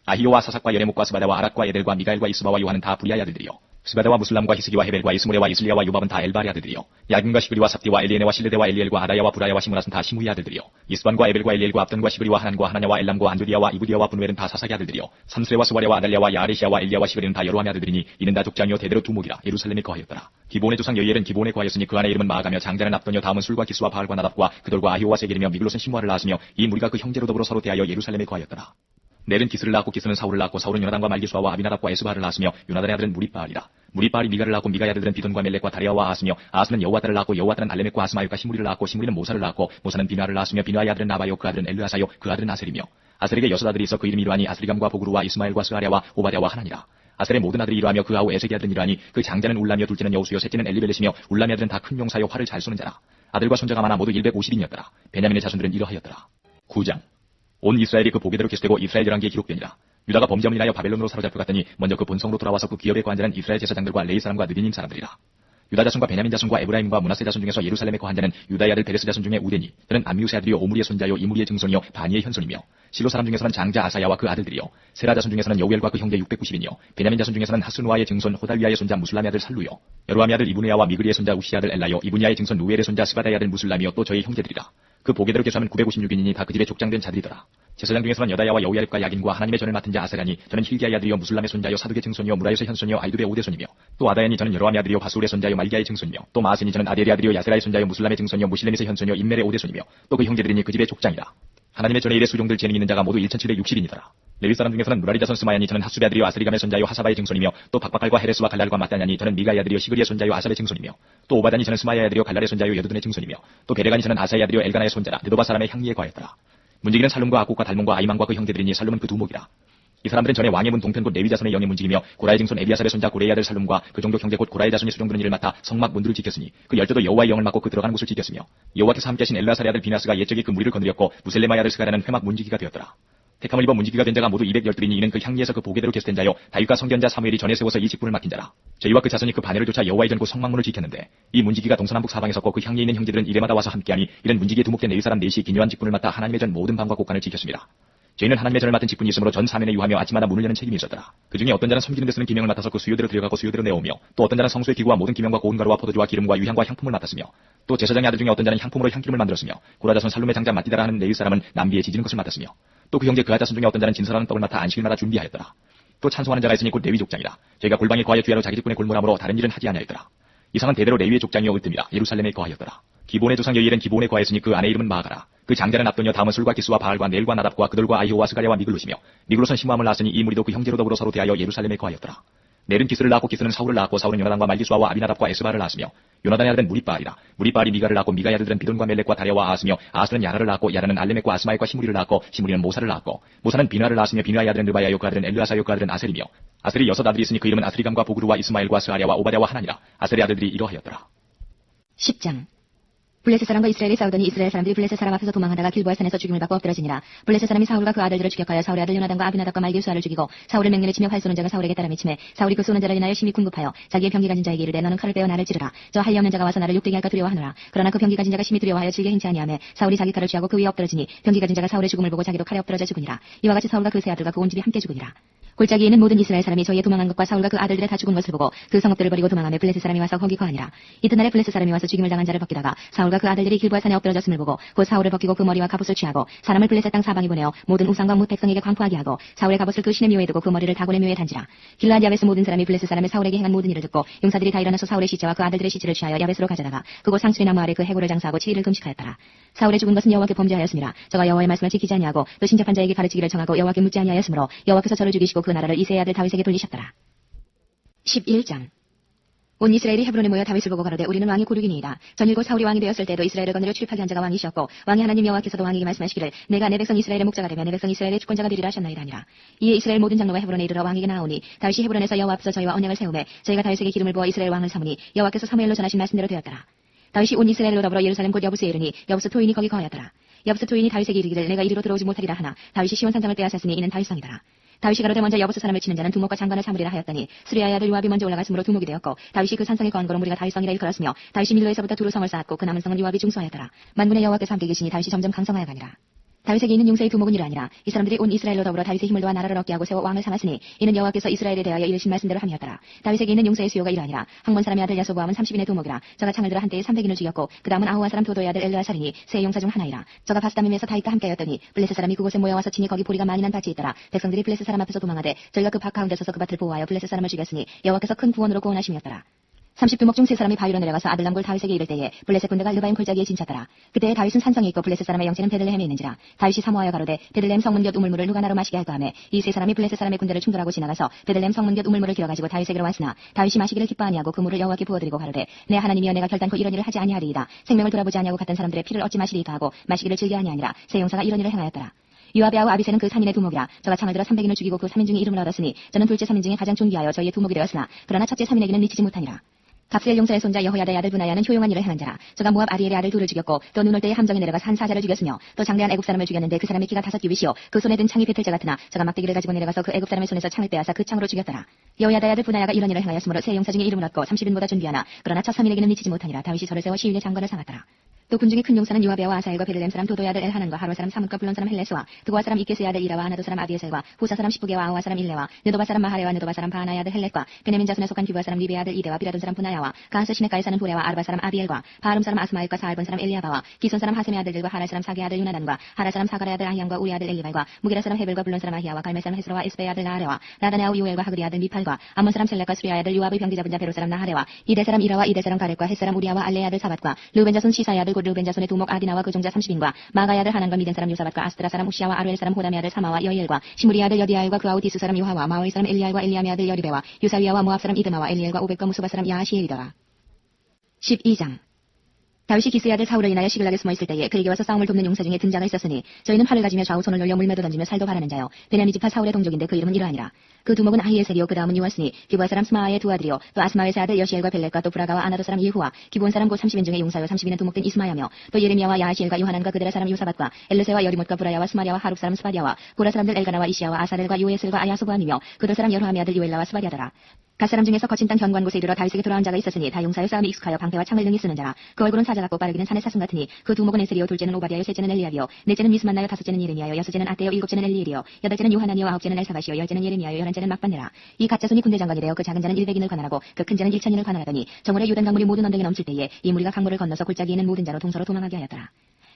아히오와 사삭과 여레목과 스바다와 아락과 에델과 미가엘과 이스바와 요한은 다 부리아의 아들들이요. 스바다와 무슬람과 히스기와 헤벨과 이스무레와 이슬리아와 요밥은 다 엘바의 아들들이요. 야긴과 시그리와 삽디와 엘리에네와 실레데와 엘리엘과 아다야와 부라야와 시므라스는 다 시므의 아들들이요. 이스반과 에벨과 엘리엘과 압돈과 시그리와 하난과 하나냐와 엘람과 안두디아와 이브디아와 분웰은 다 사삭의 아들들이요. 삼스레와 스바랴와 아달랴와 야아레시아와 엘리야와 시그리는 다 여로함의 아들들이니 이는 다 족장이요 대대로 두목이라. 예루살렘에 거하였더라. 기본의 조상 여이엘은 기본에 거하였으니 그 아내 이름은 마아가며 장자는 압돈이요 다음은 술과 기스와 바알과 나답과 그돌과 아히오와 세겔이며 미글롯은 시므아를 낳았으며 이 무리가 그 형제로 더불어 서로 대하여 예루살렘에 거하였더라. 넬은 기스를 낳았고 기스는 사울을 낳았고 사울은 요나단과 말기수아와 아비나답과 에스바를 낳았으며 요나단의 아들은 무리바알이라. 무리바알이 미가를 낳았고 미가의 아들들은 비돈과 멜렉과 다리아와 아스며 아스는 여호와다를 낳았고 여호와다는 알레멕과 아스마요과 시무리를 낳았고 시무리는 모사를 낳았고 모사는 비나를 낳았으며 비나의 아들은 나바요 그 아들은 엘르아사요 그 아들은 아셀이며 아셀에게 여섯 아들이 있어 그 이름이 이러하니 아스리감과 보그루와 이스마엘과 스아랴와 오바댜와 하나니라. 아셀의 모든 아들이 이러하며 그 아우 에색의 아들은 이러하니 그 장자는 울라며 둘째는 여우수요 셋째는 엘리벨렛이며 울라의 아들은 다 큰 용사요 활을 잘 쏘는 자라. 아들과 손자가 많아 모두 150인이었더라. 베냐민의 자손들은 이러하였더라. 9장 온 이스라엘이 그 보게대로 계수되고 이스라엘 열왕기에 기록되니라. 유다가 범죄함을 인하여 바벨론으로 사로잡혀갔더니 먼저 그 본성으로 돌아와서 그 기업에 거한 자는 이스라엘 제사장들과 레이 사람과 느비님 사람들이라. 유다 자손과 베냐민 자손과 에브라임과 문하세 자손 중에서 예루살렘에 거한 자는 유다의 아들 베레스 자손 중에 우데니 저는 암미우스의 아들이요 오므리의 손자요 이므리의 증손이요 바니의 현손이며 실로 사람 중에서는 장자 아사야와 그 아들들이요 세라 자손 중에서는 여우엘과 그 형제 690인이요 베냐민 자손 중에서는 하스누아의 증손 호달위아의 손자 무술람의 아들 살루요 여로함의 아들 이브니아와 미그리의 손자 우시의 아들 엘라요 이브니아의 증손 루엘의 손자 스바다의 아들 무술람이요 또 저희 형제들이라. 그 보게대로 계수하면 956인이니 다 그 집에 족장된 자들이더라. 제사장 중에서는 여다야와 여우야립과 야긴과 하나님의 전을 맡은 자 아사랴니 저는 힐기야의 아들이요 무술람의 손자요 사두의 증손이요 무라요의 현손이요 아이두의 오대손이며 또 아다야니 저는 여로함의 아들이요 바술의 손자요 말기야의 증손이며 또 마아세니 저는 아델의 아들이요 야세라의 손자요 무술람의 증손이요 무실레밋의 현손이요 임멜의 오대손이며 또 그 형제들이니 그 집의 족장이라. 하나님의 전에 일의 수종들 재능 있는 자가 모두 1760인이더라. 레위 사람 중에서는 무라리 자손 스마야니 저는 하수베 아들이요 아스리감의 손자요 하사바의 증손이며 또 박박갈과 헤레스와 갈랄과 마따냐니 저는 미가의 아들이요 시그리의 손자요 아삽의 증손이며 또 오바다니 저는 스마야의 아들이요 갈랄의 손자요 여두둔의 증손이며 또 베레가니 저는 아사의 아들이요 엘가나의 손자라 느도바 사람의 향리에 거하였더라. 문지기는 살룸과 아국과 달몬과 아이만과 그 형제들이니 살룸은 그 두목이라. 이 사람들은 전에 왕의 문 동편 곧 레위 자손의 영의 문지기며 고라의 증손 에비아삽의 손자 고레의 아들 살룸과 그 종족 형제 곧 고라의 자손이 수종드는 일을 맡아 성막 문들을 지켰으니 그 열조도 여호와의 영을 맡고 그 들어가는 곳을 지켰으며 여호와께서 함께하신 엘라살의 아들 비나스가 옛적에 그 무리를 건드렸고 무셀레마의 아들 스가라는 회막 문지기가 되었더라. 택함을 입어 문지기가 된 자가 모두 212인이 이는 그 향리에서 그 보게대로 계수된 자요 다윗과 성견자 사무엘이 전에 세워서 이 직분을 맡긴 자라. 저희와 그 자손이 그 바늘을 쫓아 여호와의 전 곧 성막문을 지켰는데 이 문지기가 동서남북 사방에 섰고 그 향리에 있는 형제들은 이래마다 와서 함께하니 이는 문지기에 두목된 레위 사람 넷이 기묘한 직분을 맡아 하나님의 전 모든 밤과 곳간을 지켰습니다. 저희는 하나님의 전을 맡은 직분이 있으므로 전 사면에 유하며 아침마다 문을 여는 책임이 있었더라. 그 중에 어떤 자는 섬기는 데 쓰는 기명을 맡아서 그 수요대로 들여가고 수요대로 내오며 또 어떤 자는 성소의 기구와 모든 기명과 고운 가루와 포도주와 기름과 유향과 향품을 맡았으며 또 제사장의 아들 중에 어떤 자는 향품으로 향기름을 만들었으며 고라자손 살룸의 장자 마띠다라 하는 레위 사람은 남비에 지지는 것을 맡았으며 또 그 형제 그하자손 중에 어떤 자는 진설하는 떡을 맡아 안식일마다 준비하였더라. 또 찬송하는 자가 있으니 곧 레위 족장이라. 저희가 골방에 거하여 귀하로 자기 직분에 골몰함으로 다른 일은 하지 아니하였더라. 이상은 대대로 레위의 족장이요 으뜸이라. 예루살렘에 거하였더라. 기본의 조상 여이엘은 기본에 거하였으니 그 아내 이름은 마아가라. 그 장자는 압돈이요 다음은 술과 기스와 바알과 넬과 나답과 그들과 아히오와 스가랴와 미글롯이며 미글롯은 시므함을 낳았으니 이 무리도 그 형제로 더불어 서로 대하여 예루살렘에 거하였더라. 넬은 기스를 낳았고 기스는 사울을 낳았고 사울은 요나단과 말기수아와 아비나답과 에스바를 낳았으며 요나단의 아들은 무리바알이라. 무리바알이 미가를 낳았고 미가의 아들들은 비돈과 멜렉과 다랴와 아스며 아스는 야라를 낳았고 야라는 알레멕과 아스마엘과 시무리를 낳았고 시무리는 모사를 낳았고 모사는 비나를 낳았으며 비나의 아들은 르바야요 그 아들은 엘르아사요 그 아들은 아셀이며 아셀이 여섯 아들이 있으니 그 이름은 아스리감과 보그루와 이스마엘과 스아랴와 오바댜와 하나니라. 아셀의 아들들이 이러하였더라. 10장 블레셋 사람과 이스라엘이 싸우더니 이스라엘 사람들이 블레셋 사람 앞에서 도망하다가 길보아 산에서 죽임을 받고 엎드러지니라. 블레셋 사람이 사울과 그 아들들을 추격하여 사울의 아들 요나단과 아비나답과 말기수아를 죽이고 사울을 맹렬히 치며 활 쏘는 자가 사울에게 따라 미치매 사울이 그 쏘는 자를 인하여 심히 궁급하여 자기의 병기 가진 자에게 이르되 너는 칼을 빼어 나를 찌르라. 저 할례 없는 자가 와서 나를 욕되게 할까 두려워하노라. 그러나 그 병기 가진 자가 심히 두려워하여 질게 행치 아니하매 사울이 자기 칼을 취하고 그 위에 엎드러지니 병기 가진 자가 사울의 죽음을 보고 자기도 칼에 엎드러져 죽으니라. 이와 같이 사울과 그 세 아들과 그 온 집이 함께 죽으니라. 골짜기에 있는 모든 이스라엘 사람이 저희의 도망한 것과 사울과 그 아들들의 다 죽은 것을 보고 그 성읍들을 버리고 도망하며 블레셋 사람이 와서 거기 거하니라. 이튿날에 블레셋 사람이 와서 죽임을 당한 자를 벗기다가 사울과 그 아들들이 길보아 산에 엎드러졌음을 보고 곧 사울을 벗기고 그 머리와 갑옷을 취하고 사람을 블레셋 땅 사방에 보내어 모든 우상과 뭇 백성에게 광포하게 하고 사울의 갑옷을 그 신의 묘에 두고 그 머리를 다곤의 묘에 단지라. 길르앗 야베스 모든 사람이 블레셋 사람의 사울에게 행한 모든 일을 듣고 용사들이 다 일어나서 사울의 시체와 그 아들들의 시체를 취하여 야베스로 가져다가 그곳 상수리 나무 아래 그 해골을 장사하고 7일을 금식하였더라. 사울의 죽은 것은 여호와께 범죄하였습니다. 저가 여호와의 말씀을 지키지 아니하고 또 신접한 자에게 가르치기를 청하고 여호와께 묻지 아니하였으므로 여호와께서 저를 죽이시고 그 나라를 이새의 아들 다윗에게 돌리셨더라. 11장 온 이스라엘이 헤브론에 모여 다윗을 보고 가로되 우리는 왕이 고르기니이다. 전일고 사울이 왕이 되었을 때도 이스라엘을 거느려 출입하게 한 자가 왕이시었고 왕이 하나님 여호와께서도 왕에게 말씀하시기를 내가 내 백성 이스라엘의 목자가 되며 내 백성 이스라엘의 주권자가 되리라 하셨나이다 하니라. 이에 이스라엘 모든 장로가 헤브론에 이르러 왕에게 나아오니 다윗이 헤브론에서 여호와 앞에서 저희와 언약을 세우매 저희가 다윗에게 기름을 부어 이스라엘 왕을 삼으니 여호와께서 사무엘로 전하신 말씀대로 되었더라. 다윗이 온 이스라엘로 더불어 예루살렘 곧 여부스에 이르니 여부스 토인이 거기 거하였더라. 여부스 토인이 다윗에게 이르기를 내가 이리로 들어오지 못하리라 하나 다윗이 시온산성을 빼앗았으니 이는 다윗성이더라. 다윗이 가로되 먼저 여부스 사람을 치는 자는 두목과 장관을 삼으리라 하였더니 스리야의 아들 요압이 먼저 올라갔으므로 두목이 되었고 다윗이 그 산성에 거한 거로 무리가 다윗성이라 일컬었으며 다윗이 밀로에서부터 두루 성을 쌓았고 그 남은 성은 요압이 중수하였더라. 만군의 여호와께서 함께 계시니 다윗이 점점 강성하여 가니라. 다윗에게 있는 용사의 두목은 이러하니라. 이 사람들이 온 이스라엘로 더불어 다윗의 힘을 도와 나라를 얻게 하고 세워 왕을 삼았으니 이는 여호와께서 이스라엘에 대하여 이르신 말씀대로 함이었더라. 다윗에게 있는 용사의 수요가 이러하니라. 항몬 사람의 아들 야소보암은 30인의 두목이라. 저가 창을 들어 한때에 300인을 죽였고 그 다음은 아우아 사람 도도의 아들 엘르아살이니 세 용사 중 하나이라. 저가 바스다밈에서 다윗과 함께하였더니 블레셋 사람이 그곳에 모여와서 친히 거기 보리가 많이 난 밭이 있더라. 백성들이 블레셋 사람 앞에서 도망하되 저희가 그 밭 가운데 서서 그 밭을 보호하여 블레셋 사람을 죽였으니 여호와께서 큰 구원으로 구원하심이었더라. 30두목 중 세 사람이 바위로 내려가서 아들람골 다윗에게 이를 때에 블레셋 군대가 르바임 골짜기에 진쳤더라. 그때에 다윗은 산성에 있고 블레셋 사람의 영체는 베들레헴에 있는지라. 다윗이 사모하여 가로되 베들레헴 성문 곁 우물물을 누가 나로 마시게 할까 하매 이 세 사람이 블레셋 사람의 군대를 충돌하고 지나가서 베들레헴 성문 곁 우물물을 길어가지고 다윗에게로 왔으나 다윗이 마시기를 기뻐 아니하고 그 물을 여호와께 부어드리고 가로되 내 하나님이여 내가 결단코 이런 일을 하지 아니하리이다. 생명을 돌아보지 아니하고 갔던 사람들의 피를 얻지 마시리이다 하고 마시기를 즐겨 아니하니라. 세 용사가 이런 일을 행하였더라. 요압의 아우 아비새는 그 3인의 두목이라. 저가 창을 들어 300인을 죽이고 그 3인 중에 이름을 얻었으니 저는 둘째 3인 중에 가장 존귀하여 저희의 두목이 되었으나 그러나 첫째 3인에게는 미치지 못하니라. 갑스엘 용사의 손자 여호야다의 아들 브나야는 효용한 일을 행한 자라. 저가 모압 아리엘의 아들 둘을 죽였고 또 눈 올 때에 함정에 내려가서 한 사자를 죽였으며 또 장대한 애굽 사람을 죽였는데 그 사람의 키가 5규빗이요 그 손에 든 창이 배틀자 같으나 저가 막대기를 가지고 내려가서 그 애굽 사람의 손에서 창을 빼앗아 그 창으로 죽였더라. 여호야다의 아들 브나야가 이런 일을 행하였으므로 세 용사 중에 이름을 얻고 30인보다 존귀하나 그러나 첫 3인에게는 미치지 못하니라. 다윗이 저를 세워 시위의 장관을 삼았더라. 또 군중의 큰 용사는 요아베와 아사엘과 베들레헴 사람 도도의 아들 엘하난과 하로 사람 사뭇과 블론 사람 헬레스와 드고아 사람 이케스의 아들 이라와 아나도 사람 아비에셀과 후사 사람 시부게와 아우아 사람 일레와 느도바 사람 마하레와 느도바 사람 바하나의 아들 헬렛과 베냐민 자손에 속한 기브아 사람 리베의 아들 이데와 비라돈 사람 분하야와 가하스 시내가에 사는 후레와 아르바 사람 아비엘과 바하름 사람 아스마엘과 사알본 사람 엘리아바와 기손 사람 하셈의 아들들과 하랄 사람 사게 아들 유나단과 하라 사람 사가라의 아들 아히암과 우리 아들 엘리발과 무게라 사람 헤벨과 블론 사람 아히야와 갈멜 사람 헤스로와 에스베의 아들 나하레와 나단의 아우 요엘과 하그리 아들 미팔과 암몬 사람 셀렉과 수리아의 아들 요압의 병기 잡은 자 베로 사람 나하레와 이데 사람 이라와 이데 사람 가렛과 헷 사람 우리아와 알레의 아들 사밧과 르벤 자손 시사의 아들 곧 르벤 자손의 두목 아디나와 그 종자 30인과 마가의 아들 하난과 미덴 사람 요사밧과 아스트라 사람 우시아와 아루엘 사람 호담의 아들 사마와 여이엘과 시므리의 아들 여디아엘과 그 아우 디스 사람 요하와 마오의 사람 엘리알과 엘리암의 아들 여리베와 유사위아와 모압 사람 이드마와 엘리엘과 오벳과 무수바 사람 야하시엘이더라. 12장 다윗이 기스의 아들 사울을 인하여 시글락에 숨어 있을 때에 그에게 와서 싸움을 돕는 용사 중에 등자가 있었으니 저희는 활을 가지며 좌우 손을 놀려 물매도 던지며 살도 바라는 자요 베냐민 지파 사울의 동족인데 그 이름은 이러하니라. 그 두목은 아히에셀이요 그 다음은 요아스니 기브아 사람 스마아의 두 아들이요 또 아스마웨의 아들 여시엘과 벨렛과 또 브라가와 아나도 사람 예후와 기브온 사람 곧 30인 중에 용사요 30인은 두목된 이스마야며 또 예레미야와 야하시엘과 요하난과 그들의 사람 요사밧과 엘르세와 여리못과 브라야와 스마리아와 하룹 사람 스바디아와 고라 사람들 엘가나와 이시야와 아사렐과 요에셀과 아야소부함이며 그들 사람 여로함의 아들 요엘라와 스바디아더라. 각 사람 중에서 거친 땅 견고한 곳에 이르러 다윗에게 돌아온 자가 있었으니 다 용사의 싸움에 익숙하여 방패와 창을 능히 쓰는 자라. 그 얼굴은 사자 같고 빠르기는 산의 사슴 같으니 그 두목은 에셀이요 둘째는 오바디아요 셋째는 엘리압이요 넷째는 미스만나요 다섯째는 예레미야요 여섯째는 아떼요 일곱째는 엘리엘이요 여덟째는 요하나니요 아홉째는 엘사바시요 열째는 예레미야요 열한째는 막반네라. 이 가짜손이 군대 장관이 되어 그 작은 자는 100인을 관할하고 그 큰 자는 1000인을 관할하더니 정월에 유단 강물이 모든 언덕에 넘칠 때에 이 무리가 강물을 건너서 골짜기에 있는 모든 자로 동서로 도망하게 하였더라.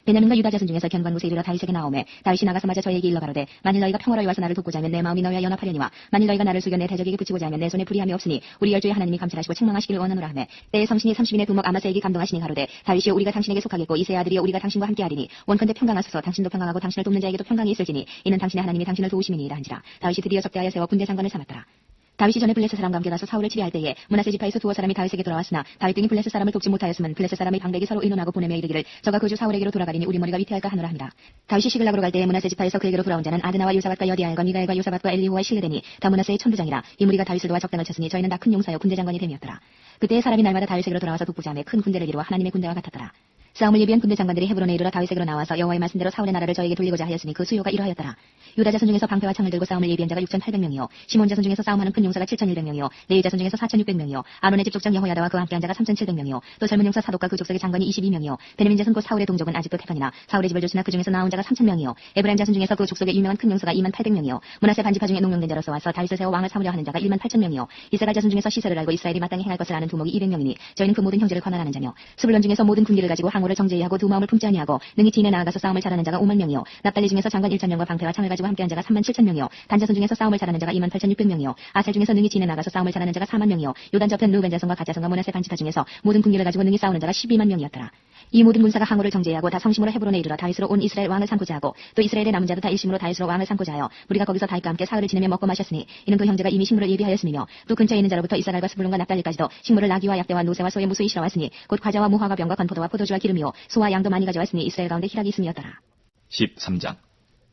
베냐민과 유다 자손 중에서 견고한 곳에 이르러 다윗에게 나오매 다윗이 나가서 맞아 저에게 일러 가로되 만일 너희가 평화로이 와서 나를 돕고자 하면 내 마음이 너희와 연합하려니와 만일 너희가 나를 속여 내 대적에게 붙이고자 하면 내 손에 불의함이 없으니 우리 열조의 하나님이 감찰하시고 책망하시기를 원하노라 하매 때에 성신이 30인의 두목 아마스에게 감동하시니 가로되 다윗이여 우리가 당신에게 속하겠고 이세 아들이여 우리가 당신과 함께하리니 원컨대 평강하소서 당신도 평강하고 당신을 돕는 자에게도 평강이 있을지니 이는 당신의 하나님이 당신을 도우심이니이다 한지라. 다윗이 드디어 적대하여 세워 군대 장관을 삼았더라. 다윗이 전에 블레셋 사람과 함께 가서 사울을 치리할 때에 므낫세 지파에서 두어 사람이 다윗에게 돌아왔으나 다윗 등이 블레셋 사람을 돕지 못하였으면 블레셋 사람의 방백이 서로 의논하고 보내며 이르기를 저가 그 주 사울에게로 돌아가리니 우리 머리가 위태할까 하노라 합니다. 다윗이 시글락으로 갈 때에 므낫세 지파에서 그에게로 돌아온 자는 아드나와 요사밧과 여디아엘과 미가엘과 요사밧과 엘리후와 실레되니 다 므낫세의 천부장이라. 이 무리가 다윗을 도와 적당을 쳤으니 저희는 다 큰 용사여 군대 장관이 됨이었더라. 그때에 사람이 날마다 다윗에게로 돌아와서 독부자하며 큰 군대를 이루어 하나님의 군대와 같았더라. 싸움을 예비한 군대 장관들이 헤브론에 이르러 다윗에게로 나와서 여호와의 말씀대로 사울의 나라를 저에게 돌리고자 하였으니 그 수요가 이러하였더라. 유다 자손 중에서 방패와 창을 들고 싸움을 예비한 자가 6,800명이요 시몬 자손 중에서 싸움하는 큰 용사가 7,100명이요 레위 자손 중에서 4,600명이요 아론의 집 족장 여호야다와 그와 함께한 자가 3,700명이요 또 젊은 용사 사독과 그 족속의 장관이 22명이요 베냐민 자손 곧 사울의 동족은 아직도 태반이나 사울의 집을 줬으나 그 중에서 나온 자가 3,000명이요 에브라임 자손 중에서 그 족속의 유명한 큰 용사가 28,000명이요 므낫세 반지파 중에 농명된 자로서 와서 다윗을 세워 왕을 삼으려 하는 자가 18,000명이요 이스라엘 자손 중에서 시세를 알고 이스라엘이 마땅히 행할 것을 아는 두목이 200명이니 저희는 그 모든 형제를 권한하는 자며 스불론 중에서 모든 군기를 가지고 항우를 정제히 하고 두 마음을 품지 아니하고 능히 뒤에 나아가서 싸움을 잘하는 자가 5만 명이요 납달리 중에서 장관 1,000명과 방패와 창을 가지고 함께한 자가 37,000명이요 단 자손 중에서 싸움을 잘하는 자가 28,600명이요 아셀 중에서 능히 뒤에 나가서 싸움을 잘하는 자가 4만 명이요 요단 저편 루벤 자손과 갓 자손과 므낫세 반지파 중에서 모든 군기를 가지고 능히 싸우는 자가 12만 명이었더라. 이 모든 군사가 항우를 정제하고 다 성심으로 헤브론에 이르러 다윗으로 온 이스라엘 왕을 삼고자 하고 또 이스라엘의 남은 자도 다 일심으로 다윗으로 왕을 삼고자 하여 우리가 거기서 다윗과 함께 사흘을 지내며 먹고 마셨으니 이는 그 형제가 이미 식물을 예비하였음이며 또 근처에 있는 자로부터 이스라엘과 스불론과 납달리까지도 식물을 나귀와 약대와 노새와 소의 무수히 실어왔으니 곧 과자와 무화과 병과 건포도와 포도주와 기름이요 소와 양도 많이 가져왔으니 이스라엘 가운데 희락이 있음이었더라. 13장.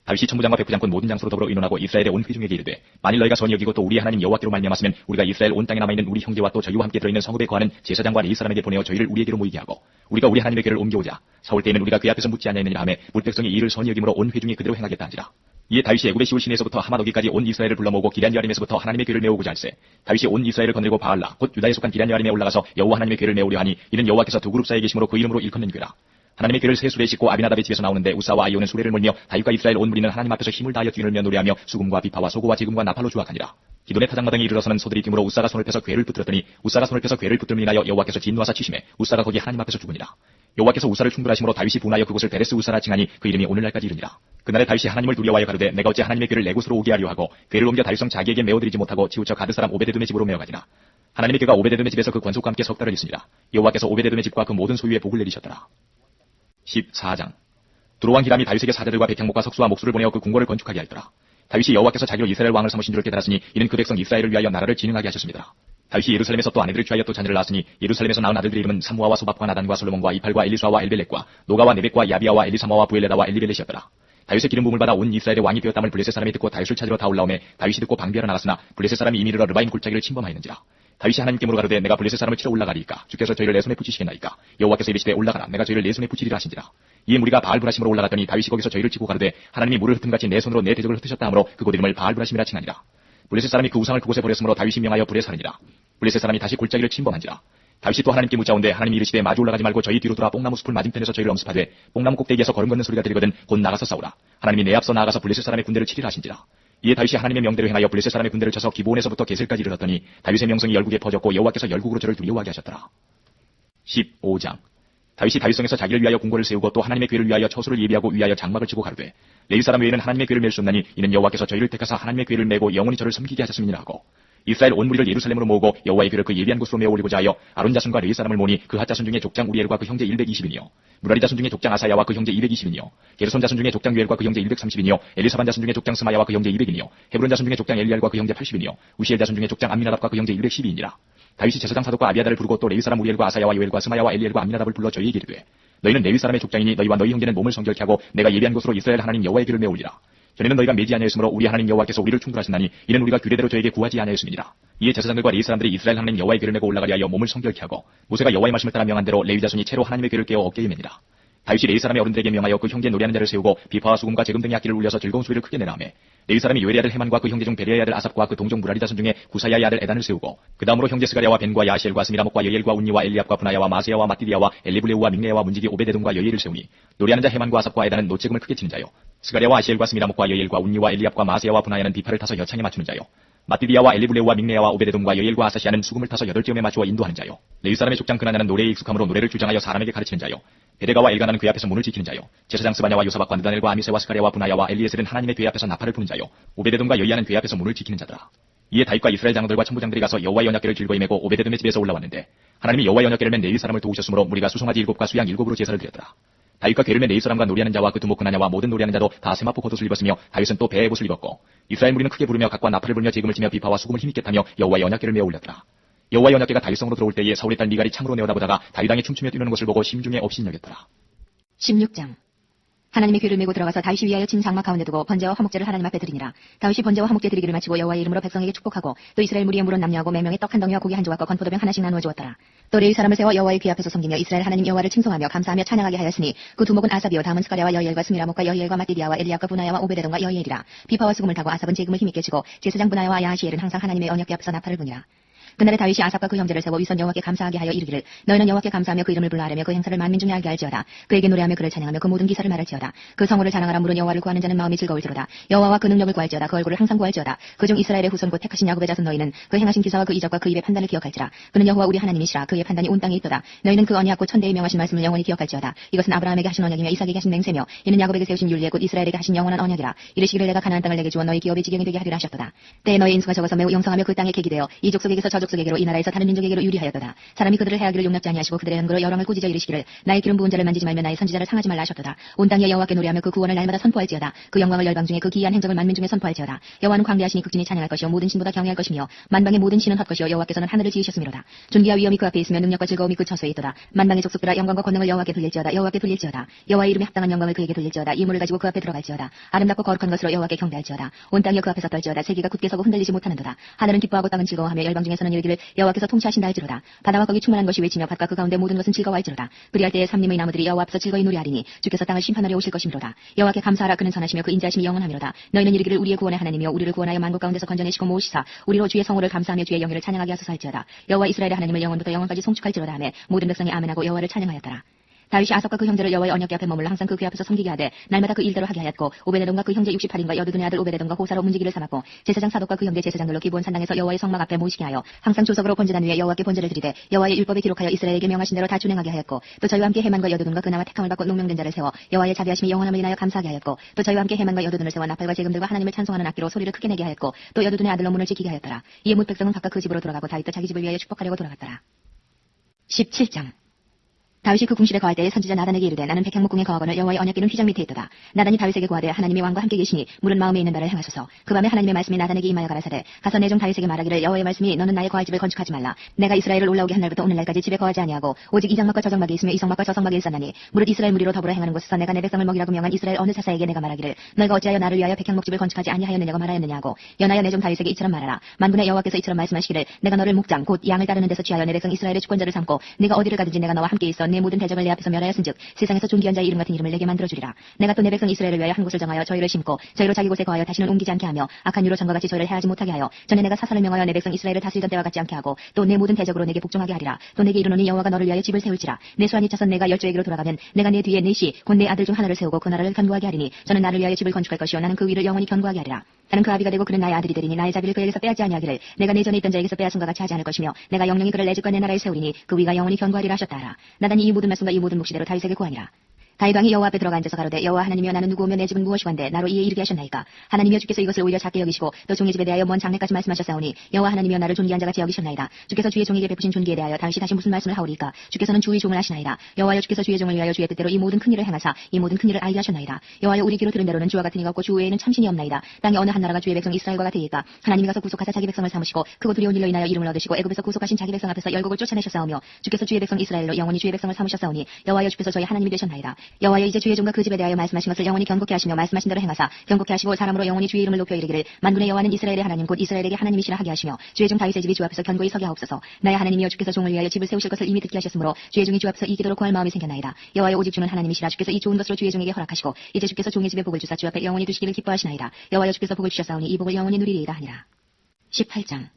다윗이 천부장과 백부장권 모든 장소로 더불어 의논하고 이스라엘의 온 회중에게 이르되 만일 너희가 선히 여기고 또 우리 하나님 여호와께로 말미암았으면 우리가 이스라엘 온 땅에 남아있는 우리 형제와 또 저희와 함께 들어있는 성읍에 거하는 제사장과 레위 사람에게 보내어 저희를 우리에게로 모이게 하고 우리가 우리 하나님의 궤를 옮겨오자 사올 때에는 우리가 그 앞에서 묻지 아니하느니라 하매 울 백성이 이 일을 선히 여김으로 온 회중이 그대로 행하겠다 하니라. 이에 다윗이 애굽의 시울 시내에서부터 하마노기까지 온 이스라엘을 불러 모으고 기럇여아림에서부터 하나님의 궤를 메우고자 할세 다윗이 온 이스라엘을 거느리고 바알라 곧 유다에 속한 기럇여아림에 올라가서 여호와 하나님의 궤를 메우려 하니 이는 여호와께서 두 그룹 사이에 계심으로 그 이름으로 일컫는 궤라. 하나님의 궤를 새 수레에 싣고 아비나답의 집에서 나오는데 우사와 아이오는 수레를 몰며 다윗과 이스라엘 온 무리는 하나님 앞에서 힘을 다하여 뛰놀며 노래하며 수금과 비파와 소고와 제금과 나팔로 주악하니라. 기돈의 타작마당에 이르러서는 소들이 뛰므로 우사가 손을 펴서 궤를 붙들었더니 우사가 손을 펴서 궤를 붙들므로 인하여 여호와께서 진노하사 치심에 우사가 거기 하나님 앞에서 죽으니라. 여호와께서 우사를 충돌하심으로 다윗이 분하여 그곳을 베레스 우사라 칭하니 그 이름이 오늘날까지 이르니라. 그날에 다윗이 하나님을 두려워하여 가로되 내가 어찌 하나님의 궤를 내 곳으로 오게 하려 하고 궤를 옮겨 다윗성 자기에게 메어드리지 못하고 치우쳐 가드 사람 오베데돔의 집으로 메어가니라. 하나님의 궤가 오베데돔의 집에서 그 권속과 함께 석 달을 있으니라. 여호와께서 오베데돔의 집과 그 모든 소유에 복을 내리셨더라. 14장. 두로왕 히람이 다윗에게 사자들과 백향목과 석수와 목수를 보내어 그 궁궐을 건축하게 하였더라. 다윗이 여호와께서 자기로 이스라엘 왕을 삼으신 줄을 깨달았으니 이는 그 백성 이스라엘을 위하여 나라를 진흥하게 하셨습니다. 다윗이 예루살렘에서 또 아내들을 취하여 또 자녀를 낳았으니 예루살렘에서 낳은 아들들의 이름은 삼무아와 소밥과 나단과 솔로몬과 이팔과 엘리수아와 엘벨렉과 노가와 네벡과 야비아와 엘리사마와 부엘레다와 엘리벨렛이었더라. 다윗의 기름 부음을 받아 온 이스라엘의 왕이 되었다을 블레셋 사람이 듣고 다윗을 찾으러 다 올라오매 다윗이 듣고 방비하러 나갔으나 블레셋 사람이 이미 이르러 르바임 골짜기를 침범하였는지라. 다윗이 하나님께 물어가로되 내가 블레셋 사람을 치러 올라가리이까 주께서 저희를 내 손에 붙이시겠나이까 여호와께서 이르시되 올라가라 내가 저희를 내 손에 붙이리라 하신지라. 이에 무리가 바알브라심으로 올라갔더니 다윗이 거기서 저희를 치고 가로되 하나님이 물을 흩음같이 내 손으로 내 대적을 흩으셨다 하므로 그곳 이름을 바알브라심이라 칭하니라. 블레셋 사람이 그 우상을 그곳에 버렸으므로 다윗이 명하여 불에 살으니라. 블레셋 사람이 다시 골짜기를 침범한지라. 다윗이 또 하나님께 묻자온데 하나님이 이르시되 마주 올라가지 말고 저희 뒤로 돌아 뽕나무 숲을 맞은편에서 저희를 엄습하되 뽕나무 꼭대기에서 걸음 걷는 소리가 들리거든 곧 나가서 싸우라. 하나님이 내 앞서 나아가서 블레셋 사람의 군대를 치리라 하신지라. 이에 다윗이 하나님의 명대로 행하여 블레셋 사람의 군대를 쳐서 기브온에서부터 게셀까지 이르렀더니 다윗의 명성이 열국에 퍼졌고 여호와께서 열국으로 저를 두려워하게 하셨더라. 15장. 다윗이 다윗성에서 자기를 위하여 궁궐을 세우고 또 하나님의 궤를 위하여 처소를 예비하고 위하여 장막을 치고 가로되 레위 사람 외에는 하나님의 궤를 맬 수 없나니 이는 여호와께서 저희를 택하사 하나님의 궤를 메고 영원히 저를 섬기게 하셨음이니라 하고 이스라엘 온 무리를 예루살렘으로 모으고 여호와의 궤를 그 예비한 곳으로 메어 올리고자 하여 아론 자손과 레위 사람을 모으니 그 핫 자손 중에 족장 우리엘과 그 형제 120이니요 무라리 자손 중에 족장 아사야와 그 형제 220이니요 게르손 자손 중에 족장 유엘과 그 형제 230이니요 엘리사반 자손 중에 족장 스마야와 그 형제 200이니요 헤브론 자손 중에 족장 엘리알과 그 형제 80이니요 우시엘 자손 중에 족장 암미나답과 그 형제 212이니라. 다윗이 제사장 사독과 아비아달을 부르고 또 레위 사람 우리엘과 아사야와 요엘과 스마야와 엘리엘과 암미나답을 불러 저희에게 이르되 너희는 레위 사람의 족장이니 너희와 너희 형제는 몸을 성결케 하고 내가 예비한 곳으로 이스라엘 하나님 여호와의 궤를 메올리라. 전에는 너희가 매지 아니하였으므로 우리 하나님 여호와께서 우리를 충돌하셨나니 이는 우리가 규례대로 저에게 구하지 아니하였음이니라. 이에 제사장들과 레위 사람들이 이스라엘 하나님 여호와의 궤를 메고 올라가려 하여 몸을 성결케 하고 모세가 여호와의 말씀을 따라 명한 대로 레위 자손이 채로 하나님의 궤를 깨어 어깨에 매니라. 다윗이 레위 사람의 어른들에게 명하여 그 형제 노래하는 자를 세우고 비파와 수금과 제금 등의 악기를 울려서 즐거운 소리를 크게 내라 하매 레위 사람이 요엘의 아들 헤만과 그 형제 중 베레야의 아들 아삽과 그 동종 무라리 자손 중에 구사야의 아들 에단을 세우고 그 다음으로 형제 스가랴와 벤과 야시엘과 스미라목과 여엘과 운니와 엘리압과 분하야와 마세야와 마띠디야와 엘리블레우와 믹레야와 문지기 오베데돔과 여엘을 세우니 노래하는 자 헤만과 아삽과 에단은 노책음을 크게 치는 자요 스가랴와 아시엘과 스미라목과 여엘과 운니와 엘리압과 마세야와 분하야는 비파를 타서 여창에 맞추는 자요 마띠디야와 엘리블레우와 믹레야와 오베데돔과 여엘과 아사시아는 수금을 타서 8지음에 맞추어 인도하는 자요 레위 사람의 족장 그나냐는 노래에 익숙함으로 노래를 주장하여 사람에게 가르치는 자요 베레가와 엘가나는 그 앞에서 문을 지키는 자요 제사장 스바냐와 요사박과 느다넬과 아미세와 스가랴와 분하야와 엘리에셀은 하나님의 궤 앞에서 나팔을 부는 자요 오베데돔과 여이아는 궤 앞에서 문을 지키는 자더라. 이에 다윗과 이스라엘 장로들과 천부장들이 가서 여호와의 언약궤를 즐거이 메고 오베데돔의 집에서 올라왔는데 하나님이 여호와의 언약궤를 맨 레위 사람을 도우셨으므로 무리가 수송아지 7과 수양 7으로 제사를 드렸더라. 다윗과 궤를 맨 레위 사람과 노래하는 자와 그 두목 그나냐와 모든 노래하는 자도 다 세마포 겉옷을 입었으며 다윗은 또 배의 옷을 입었고 이스라엘 무리는 크게 부르며 각과 나팔을 불며 제금을 치며 비파와 수금을 힘있게 타며 여호와의 언약궤를 메어 올렸더라. 여호와의 언약궤가 다윗성으로 들어올 때에 사울의 딸 미갈이 창으로 내어다보다가 다윗 왕이 춤추며 뛰는 것을 보고 심중에 없이 여겼더라. 16장. 하나님의 궤를 메고 들어가서 다윗이 위하여 친 장막 가운데 두고 번제와 화목제를 하나님 앞에 드리니라. 다윗이 번제와 화목제 드리기를 마치고 여호와의 이름으로 백성에게 축복하고 또 이스라엘 무리의 물은 남녀하고 매명의 떡 한 덩이와 고기 한 조각과 건포도병 하나씩 나누어 주었더라. 또 레위 사람을 세워 여호와의 귀 앞에서 섬기며 이스라엘 하나님 여호와를 칭송하며 감사하며 찬양하게 하였으니 그 두목은 아삽이요 다음은 스가랴와 여이엘과 스미라목과 여이엘과 마띠디아와 엘리압과 부나야와 오베데돔과 여이엘이라. 비파와 수금을 타고 아삽은 제금을 힘있게 치고 제사장 부나야와 야하시엘은 항상 하나님의 언약궤 앞에서 나팔을 부니라. 그날에 다윗이 아삽과 그 형제를 세워 위선 여호와께 감사하게 하여 이르기를 너희는 여호와께 감사하며 그 이름을 불러하려며 그 행사를 만민 중에 알게 할지어다. 그에게 노래하며 그를 찬양하며 그 모든 기사를 말할지어다. 그 성호를 자랑하라. 물은 여호와를 구하는 자는 마음이 즐거울지로다. 여호와와 그 능력을 구할지어다. 그 얼굴을 항상 구할지어다. 그중 이스라엘의 후손 곧 택하신 야곱의 자손 너희는 그 행하신 기사와 그 이적과 그 입의 판단을 기억할지라. 그는 여호와 우리 하나님이시라. 그의 판단이 온 땅에 있도다. 너희는 그 언약 곧 천대에 명하신 말씀을 영원히 기억할지어다. 이것은 아브라함에게 하신 언약이며 이삭에게 하신 맹세며 이는 야곱에게 세우신 율례 곧 이스라엘에게 하신 영원한 언약이라. 이르시기를 내가 가나안 땅을 내게 주어 너희 기업의 지경이 되게 하리라 하셨도다. 때에 너희 인수가 적어서 매우 영성하며 그 땅에 객이 되어 이 족속에게서 저 족속에게로 이 나라에서 다른 민족에게로 유리하였도다. 사람이 그들을 해하기를 용납지 아니하시고 그들의 흥거로 여랑을 꾸짖어 이르시기를 나의 기름 부은 자를 만지지 말며 나의 선지자를 상하지 말라 하셨도다. 온 땅에 여호와께 노래하며 그 구원을 날마다 선포할지어다. 그 영광을 열방 중에 그 기이한 행적을 만민 중에 선포할지어다. 여호와는 광대하시니 극진히 찬양할 것이요 모든 신보다 경외할 것이며 만방의 모든 신은 헛것이요 여호와께서는 하늘을 지으셨음이로다. 존귀와 위엄이 그 앞에 있으며 능력과 즐거움이 그 처소에 있도다. 만방의 족속들아 영광과 권능을 여호와께 돌릴지어다. 여호와께 돌릴지어다. 여호와의 이름에 합당한 영광을 그에게 돌릴지어다. 이 물을 가지고 그 앞에 들어갈지어다. 아름답고 거룩한 것으로 여호와께 경배할지어다. 온 땅이 그 앞에서 떨지어다. 세계가 굳게 서고 흔들리지 못하는도다. 하늘은 기뻐하고 땅은 즐거워하며 열방 중에서는 이르기를 여호와께서 통치하신다 할지로다. 바다와 거기 충만한 것이 외치며 밭과 그 가운데 모든 것은 즐거워할지로다. 그리할 때에 삼림의 나무들이 여호와 앞에서 즐거이 노래하리니 주께서 땅을 심판하려 오실 것이미로다. 여호와께 감사하라. 그는 선하시며 그 인자하심이 영원하미로다. 너희는 이르기를 우리의 구원의 하나님이여 우리를 구원하여 만국 가운데서 건져내시고 모으시사 우리로 주의 성호를 감사하며 주의 영예를 찬양하게 하소서 할지어다. 여호와 이스라엘의 하나님을 영원부터 영원까지 송축할지로다 하며 모든 백성이 아멘하고 여호와를 찬양하였더라. 다윗이 아삽과 그 형제를 여호와의 언약궤 앞에 머물러 항상 그 귀 앞에서 섬기게 하되 날마다 그 일대로 하게 하였고 오베데돔과 그 형제 68인과 여두둔의 아들 오베데돔과 호사로 문지기를 삼았고 제사장 사독과 그 형제 제사장들로 기브온 산당에서 여호와의 성막 앞에 모시게 하여 항상 조석으로 번제단 위에 여호와께 번제를 드리되 여호와의 율법에 기록하여 이스라엘에게 명하신 대로 다 준행하게 하였고 또 저희와 함께 해만과 여두둔과 그나마 택함을 받고 농명된 자를 세워 여호와의 자비하심이 영원함을 인하여 감사하게 하였고 또 저희와 함께 해만과 여두둔을 세워 나팔과 제금들과 하나님을 찬송하는 악기로 소리를 크게 내게 하였고 또 여두둔의 아들로 문을 지키게 하였더라. 이에 뭇 백성은 각각 그 집으로 돌아가고 다윗도 자기 집을 위하여 축복하려고 돌아갔더라. 17장 다윗이 그 궁실에 거할 때에 선지자 나단에게 이르되 나는 백향목궁에 거하거늘 여호와의 언약궤는 휘장 밑에 있도다. 나단이 다윗에게 구하되 하나님이 왕과 함께 계시니 물은 마음에 있는 바를 행하소서. 그 밤에 하나님의 말씀이 나단에게 임하여 가라사대 가서 내 종 다윗에게 말하기를 여호와의 말씀이 너는 나의 거할 집을 건축하지 말라. 내가 이스라엘을 올라오게 한 날부터 오늘날까지 집에 거하지 아니하고 오직 이 장막과 저 장막이 있으며 이 성막과 저 성막이 일삼나니 무릇 이스라엘 무리로 더불어 행하는 곳에서 내가 내 백성을 먹이라고 명한 이스라엘 어느 사사에게 내가 말하기를 너희가 어찌하여 나를 위하여 백향목집을 건축하지 아니하였느냐고 말하였느냐고 연하여 내 종 다윗에게 이처럼 말하라. 만군의 여호와께서 이처럼 말씀하시기를 내가 너를 목장 곧 양을 따르는 데서 취하여 내 백성 이스라엘의 주권자를 삼고 네가 어디를 가든지 내가 너와 함께 있어 내 모든 대적을 내 앞에서 멸하였은즉 세상에서 존귀한 자의 이름 같은 이름을 내게 만들어주리라. 내가 또 내 백성 이스라엘을 위하여 한 곳을 정하여 저희를 심고 저희로 자기 곳에 거하여 다시는 옮기지 않게 하며 악한 유로 전과 같이 저희를 해하지 못하게 하여 전에 내가 사사를 명하여 내 백성 이스라엘을 다스리던 때와 같지 않게 하고 또 내 모든 대적으로 내게 복종하게 하리라. 또 내게 이르노니 여호와가 너를 위하여 집을 세울지라. 내 수완이 차선 내가 열조에게로 돌아가면 내가 내 뒤에 넷이 곧 내 아들 중 하나를 세우고 그 나라를 견고하게 하리니 저는 나를 위하여 집을 건축할 것이요 나는 그 위를 영원히 견고하게 하리라. 나는 그 아비가 되고 그는 나의 아들이 되리니 나의 자비를 그에게서 빼앗지 아니하기를 내가 내 전에 있던 자에게서 빼앗음과 같이 하지 않을 것이며 내가 영영히 그를 내 집과 내 나라에 세우리니 그 위가 영원히 견고하리라 하셨다 하라. 나단이 이 모든 말씀과 이 모든 묵시대로 다윗에게 구하니라. 다윗 왕이 여호와 앞에 들어가 앉아서 가로되 여호와 하나님이여 나는 누구오며 내 집은 무엇이건대 나로 이에 이르게 하셨나이까. 하나님이여 주께서 이것을 오히려 작게 여기시고 또 종의 집에 대하여 먼 장래까지 말씀하셨사오니 여호와 하나님이여 나를 존귀한 자같이 여기셨나이다. 주께서 주의 종에게 베푸신 존귀에 대하여 다윗이 다시 무슨 말씀을 하오리까. 주께서는 주의 종을 아시나이다. 여호와여 주께서 주의 종을 위하여 주의 뜻대로 이 모든 큰 일을 행하사 이 모든 큰 일을 알게 하셨나이다. 여호와여 우리 귀로 들은 대로는 주와 같은 이가 없고 주 외에는 참신이 없나이다. 땅에 어느 한 나라가 주의 백성 이스라엘과 같으리까. 하나님이 가서 구속하사 자기 백성을 삼으시고 크고 두려운 일로 인하여 이름을 얻으시고 애굽에서 구속하신 자기 백성 앞에서 열국을 쫓아내셨사오며 주께서 주의 백성 이스라엘로 영원히 주의 백성을 삼으셨사오니 여호와여 주께서 저희 하나님이 되셨나이다. 여호와여 이제 주의 종과 그 집에 대하여 말씀하신 것을 영원히 경고케 하시며 말씀하신 대로 행하사 경고케 하시고 사람으로 영원히 주의 이름을 높여 이르기를 만군의 여호와는 이스라엘의 하나님 곧 이스라엘에게 하나님이시라 하게 하시며 주의 종 다윗의 집이 주 앞에서 견고히 서게 하옵소서. 나의 하나님이여 주께서 종을 위하여 집을 세우실 것을 이미 듣게 하셨으므로 주의 종이 주 앞에서 이 기도로 구할 마음이 생겼나이다. 여호와여 오직 주는 하나님이시라. 주께서 이 좋은 것으로 주의 종에게 허락하시고 이제 주께서 종의 집에 복을 주사 주 앞에 영원히 두시기를 기뻐하시나이다. 여호와여 주께서 복을 주셨사오니 이 복을 영원히 누리리이다 하니라. 18장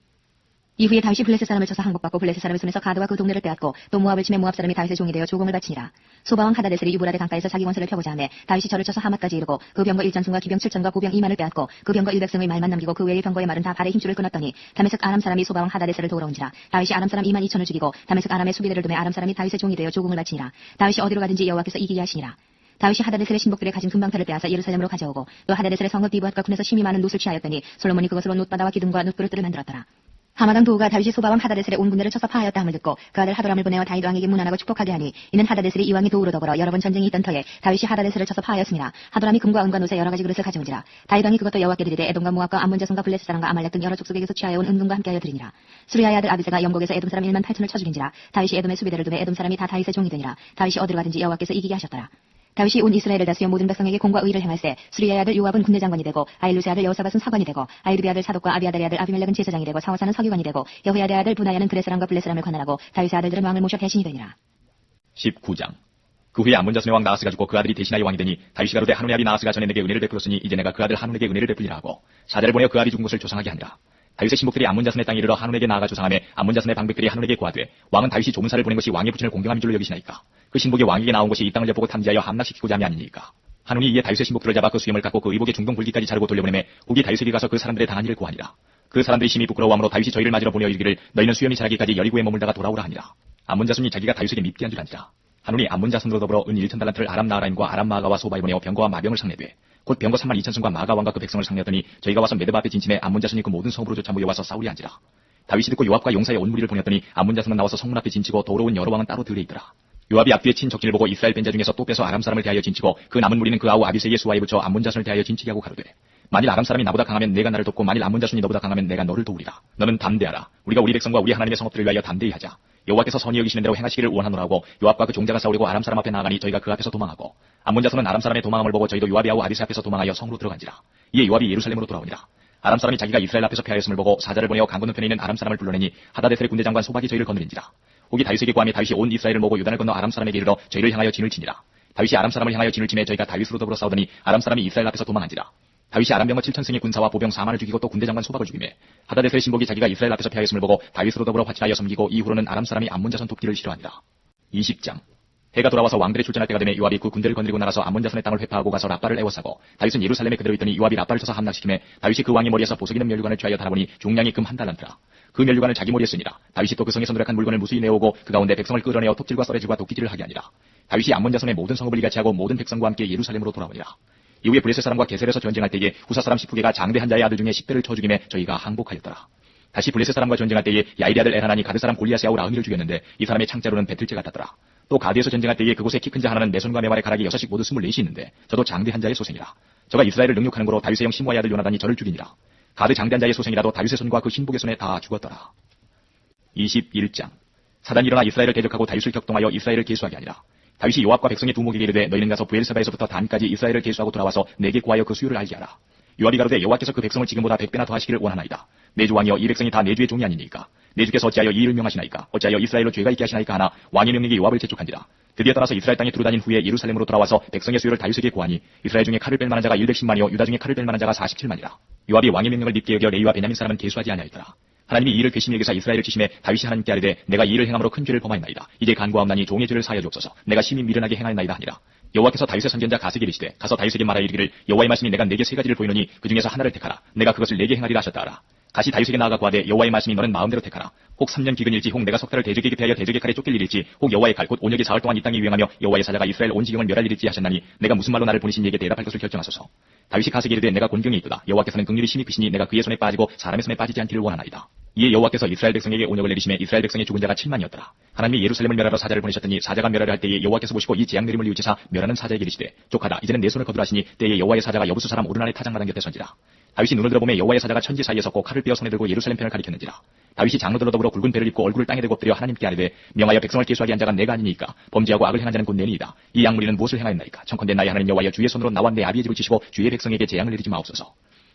이후에 다윗이 블레셋 사람을 쳐서 항복받고 블레셋 사람의 손에서 가드와 그 동네를 빼앗고 또 모압을 치매 모압 사람이 다윗의 종이 되어 조공을 바치니라. 소바왕 하다데셀이 유브라데 강가에서 자기 원세를 펴고자 하매 다윗이 저를 쳐서 하맛까지 이르고 그 병거 1전승과 기병 7전과 보병 2만을 빼앗고 그 병거 100승의 말만 남기고 그 외의 병거의 말은 다 발의 힘줄을 끊었더니 다메섹 아람 사람이 소바왕 하다데셀을 도우러 온지라. 다윗이 아람 사람 2만 2천을 죽이고 다메섹 아람의 수비대를 두매 아람 사람이 다윗의 종이 되어 조공을 바치니라. 다윗이 어디로 가든지 여호와께서 이기게 하시니라. 다윗이 하다데셀의 신복들의 가진 금방패를 빼앗아 예루살렘으로 가져오고 또 하다데셀의 성읍 디브앗과 군에서 심히 많은 놋을 취하였더니 솔로몬이 그것으로 놋바다와 기둥과 놋그릇들을 만들었더라. 하마당 도우가 다윗이 소바왕 하다데셀의 온 군대를 쳐서 파하였다 함을 듣고 그 아들 하도람을 보내어 다윗 왕에게 문안하고 축복하게 하니 이는 하다데셀이 이왕이 도우로 더불어 여러 번 전쟁이 있던 터에 다윗이 하다데셀을 쳐서 파하였습니다. 하도람이 금과 은과 놋의 여러 가지 그릇을 가져온지라. 다윗 왕이 그것도 여호와께 드리되 에돔과 모압과 암몬 자손과 블레셋 사람과 아말렉 등 여러 족속에게서 취하여온 은금과 함께하여 드리니라. 수리아의 아들 아비새가 영국에서 에돔 사람 1만 8천을 쳐 죽인지라. 다윗이 에돔의 수비대를 두매 에돔 사람이 다 다윗의 종이 되니라. 다윗이 어디로 가든지 여호와께서 이기게 하셨더라. 다윗이 온 이스라엘을 다스려 모든 백성에게 공과 의를 행할세 수리아의 아들 요압은 군대 장관이 되고 아일루스의 아들 여호사밧은 사관이 되고 아이두비의 아들 사독과 아비아달의 아들 아비멜렉은 제사장이 되고 사와사는 서기관이 되고 여호야다의 아들 분하야는 그레스람과 블레스람을 관할하고 다윗의 아들들은 왕을 모셔 대신이 되니라. 19장. 그 후에 암몬 자손의 왕 나하스가 죽고 그 아들이 대신하여 왕이 되니 다윗이 가로되 하논의 아비 나하스가 전에 내게 은혜를 베풀었으니 이제 내가 그 아들 하논에게 은혜를 베풀리라 하고 사자를 보내어 그 아비 죽은 곳을 조상하게 하니라. 다윗의 신복들이 암몬 자손의 땅에 이르러 하논에게 나아가 조상하며 암몬 자손의 방백들이 하논에게 고하되 왕은 다윗이 조문사를 보낸 것이 왕의 부친을 공경함인 줄로 여기시나이까. 그 신복이 왕에게 나온 것이 이 땅을 엿보고 탐지하여 함락시키고자 함이 아니니까. 하논이 이에 다윗의 신복들을 잡아 그 수염을 깎고 그 의복의 중동 굵기까지 자르고 돌려보내매 후기 다윗에게 가서 그 사람들의 당한 일을 고하니라. 그 사람들이 심히 부끄러워함으로 다윗이 저희를 맞으러 보내어 이르기를 너희는 수염이 자라기까지 여리고에 머물다가 돌아오라 하니라. 암몬 자손이 자기가 다윗에게 밉게 한 줄 아니라. 하논이 암몬 자손으로 더불어 은 1,000달란트를 아람 나하라임과 아람 마아가와 소바에 보내어 병거와 마병을 상례되 곧 병거 32,000승과 마가 왕과 그 백성을 상례하더니 저희가 와서 메드바 앞에 진침해 암몬 자손이 그 모든 성읍으로 조차 모여와서 싸우리 한지라. 다윗이 듣고 요압과 용사의 온 무리를 보냈더니 암몬 자손은 나와서 성문 앞에 진치고 도로온 여러 왕은 따로 들에 있더라. 요압이 앞뒤에 친 적진을 보고 이스라엘 벤자 중에서 또 빼서 아람 사람을 대하여 진치고 그 남은 무리는 그 아우 아비새의 수하에 붙여 암몬 자손을 대하여 진치게 하고 가로되 만일 아람 사람이 나보다 강하면 내가 나를 돕고 만일 암몬 자손이 너보다 강하면 내가 너를 도우리라. 너는 담대하라. 우리가 우리 백성과 우리 하나님의 성읍들을 위하여 담대히 하자. 여호와께서 선히 여기시는 대로 행하시기를 원하노라 하고 요압과 그 종자가 싸우려고 아람 사람 앞에 나아가니 저희가 그 앞에서 도망하고 암몬 자손은 아람 사람의 도망함을 보고 저희도 요압이 아우 아비새 앞에서 도망하여 성으로 들어간지라. 이에 요압이 예루살렘으로 돌아오니라. 아람 사람이 자기가 이스라엘 앞에서 패하였음을 보고 사자를 보내어 강 건너편에 있는 아람 사람을 불러내니 하다데셀의 군대 장관 소박이 저희를 거느린지라. 혹이 다윗에게 구하며 다윗이 온 이스라엘을 모고 요단을 건너 아람 사람에게 이르러 저희를 향하여 진을 치니라. 다윗이 아람 사람을 향하여 진을 치매 저희가 다윗으로 더불어 싸우더니 아람 사람이 이스라엘 앞에서 도망한지라. 다윗이 아람 병거 7,000승의 군사와 보병 4만을 죽이고 또 군대 장관 소박을 죽이매 하다데셀의 신복이 자기가 이스라엘 앞에서 패하였음을 보고 다윗으로 더불어 화친하여 섬기고 이후로는 아람 사람이 암몬 자손 돕기를 싫어하니라. 20장. 해가 돌아와서 왕들이 출전할 때가 되매 요압이 그 군대를 거느리고 나가서 암몬 자손의 땅을 회파하고 가서 라빠를 애워싸고 다윗은 예루살렘에 그대로 있더니 요압이 라빠를 쳐서 함락시키매 다윗이 그 왕의 머리에서 보석 있는 면류관을 취하여 달아보니 중량이 금 1달란트라. 그 면류관을 자기 머리에 쓰니라. 다윗이 또 그 성에서 누락한 물건을 무수히 내오고 그 가운데 백성을 끌어내어 톱질과 썰해질과 도끼질을 하게 하니라. 다윗이 암몬 자손의 모든 성읍을 이같이 하고 모든 백성과 함께 예루살렘으로 돌아오니라. 이후에 블레셋 사람과 게셀에서 전쟁할 때에 후사 사람 시프게가 장대한 자의 아들 중에 10대를 쳐 죽이매 저희가 항복하였더라. 다시 블레셋 사람과 전쟁할 때에 야일의 아들 엘하나니 가드 사람 골리앗의 아우 라흐미를 죽였는데 이 사람의 창자로는 배틀째 같았더라. 또 가드에서 전쟁할 때에 그곳에 키 큰 자 하나는 내 손과 내 말의 가락이 6씩 모두 24이 있는데 저도 장대한 자의 소생이라. 저가 이스라엘을 능욕하는 거로 다윗의 형 시므아의 아들 요나단이 저를 죽이니라. 가드 장대한 자의 소생이라도 다윗의 손과 그 신복의 손에 다 죽었더라. 21장. 사단이 일어나 이스라엘을 대적하고 다윗을 격동하여 이스라엘을 계수하게 하니라. 다윗이 요압과 백성의 두목에게 이르되 너희는 가서 부엘세바에서부터 단까지 이스라엘을 계수하고 돌아와서 내게 구하여 그 수요를 알게 하라. 요압이 가로되 여호와께서 그 백성을 지금보다 100배나 더하시기를 원하나이다. 내 주 왕이여 이 백성이 다 내 주의 종이 아니니까. 내 주께서 어찌하여 이 일을 명하시나이까. 어찌하여 이스라엘로 죄가 있게 하시나이까 하나 왕의 명령이 요압을 재촉한지라. 드디어 떠나서 이스라엘 땅에 두루다닌 후에 예루살렘으로 돌아와서 백성의 수요를 다윗에게 구하니 이스라엘 중에 칼을 뺄 만한 자가 110만이요 유다 중에 칼을 뺄 만한 자가 47만이라. 요압이 왕의 명령을 밉게 여겨 레위와 베냐민 사람은 계수하지 아니하였더라. 하나님이 이 일을 괘씸히 여기사 이스라엘을 치심해 다윗이 하나님께 아뢰되 내가 이 일을 행함으로 큰 죄를 범하였나이다. 이제 간구하옵나니 종의 죄를 사하여 주옵소서. 내가 심히 미련하게 행하였나이다 하니라. 여호와께서 다윗의 선견자 가세게 이르시되 가서 다윗에게 말하여 이르기를 여호와의 말씀이 내가 네게 세 가지를 보이노니 그 중에서 하나를 택하라. 내가 그것을 네게 행하리라 하셨다 하라. 다시 다윗에게 나아가 구하되 여호와의 말씀이 너는 마음대로 택하라. 혹 3년 기근일지 혹 내가 석 달을 대적에게 패하여 대적의 칼에 쫓길 일일지 혹 여호와의 칼 곧 온역의 사흘 동안 이 땅에 유행하며 여호와의 사자가 이스라엘 온 지경을 멸할 일일지 하셨나니 내가 무슨 말로 나를 보내신 이에게 대답할 것을 결정하소서. 다윗이 가세게 이르되 내가 곤경에 있도다. 여호와께서는 긍휼히 심히 크시니 내가 그의 손에 빠지고 사람의 손에 빠지지 않기를 원하나이다. 이에 여호와께서 이스라엘 백성에게 온역을 내리심에 이스라엘 백성의 죽은 자가 7만이었더라. 하나님이 예루살렘을 멸하러 사자를 보내셨더니 사자가 멸하려 할 때에 여호와께서 보시고 이 재앙 내림을 뉘우치사 멸하는 사자에게 이르시되 족하다. 이제는 내 손을 거두라 하시니 때에 여호와의 사자가 여부수 사람 오르난의 타작마당 곁에 선지라. 다윗이 눈을 들어보매 여호와의 사자가 천지 사이에 섰고 칼을 빼어 손에 들고 예루살렘 편을 가리켰는지라. 다윗이 장로들로 더불어 굵은 배를 입고 얼굴을 땅에 대고 엎드려 하나님께 아뢰되 명하여 백성을 계수하게 한 자가 내가 아니니까 범죄하고 악을 행한 자는 곧 내니이다. 이 양무리는 무엇을 행하였나이까. 청컨대 나의 하나님 여호와여 주의 손으로 나와 내 아비의 집을 치시고 주의 백성에게 재앙을 내리지 마옵소서.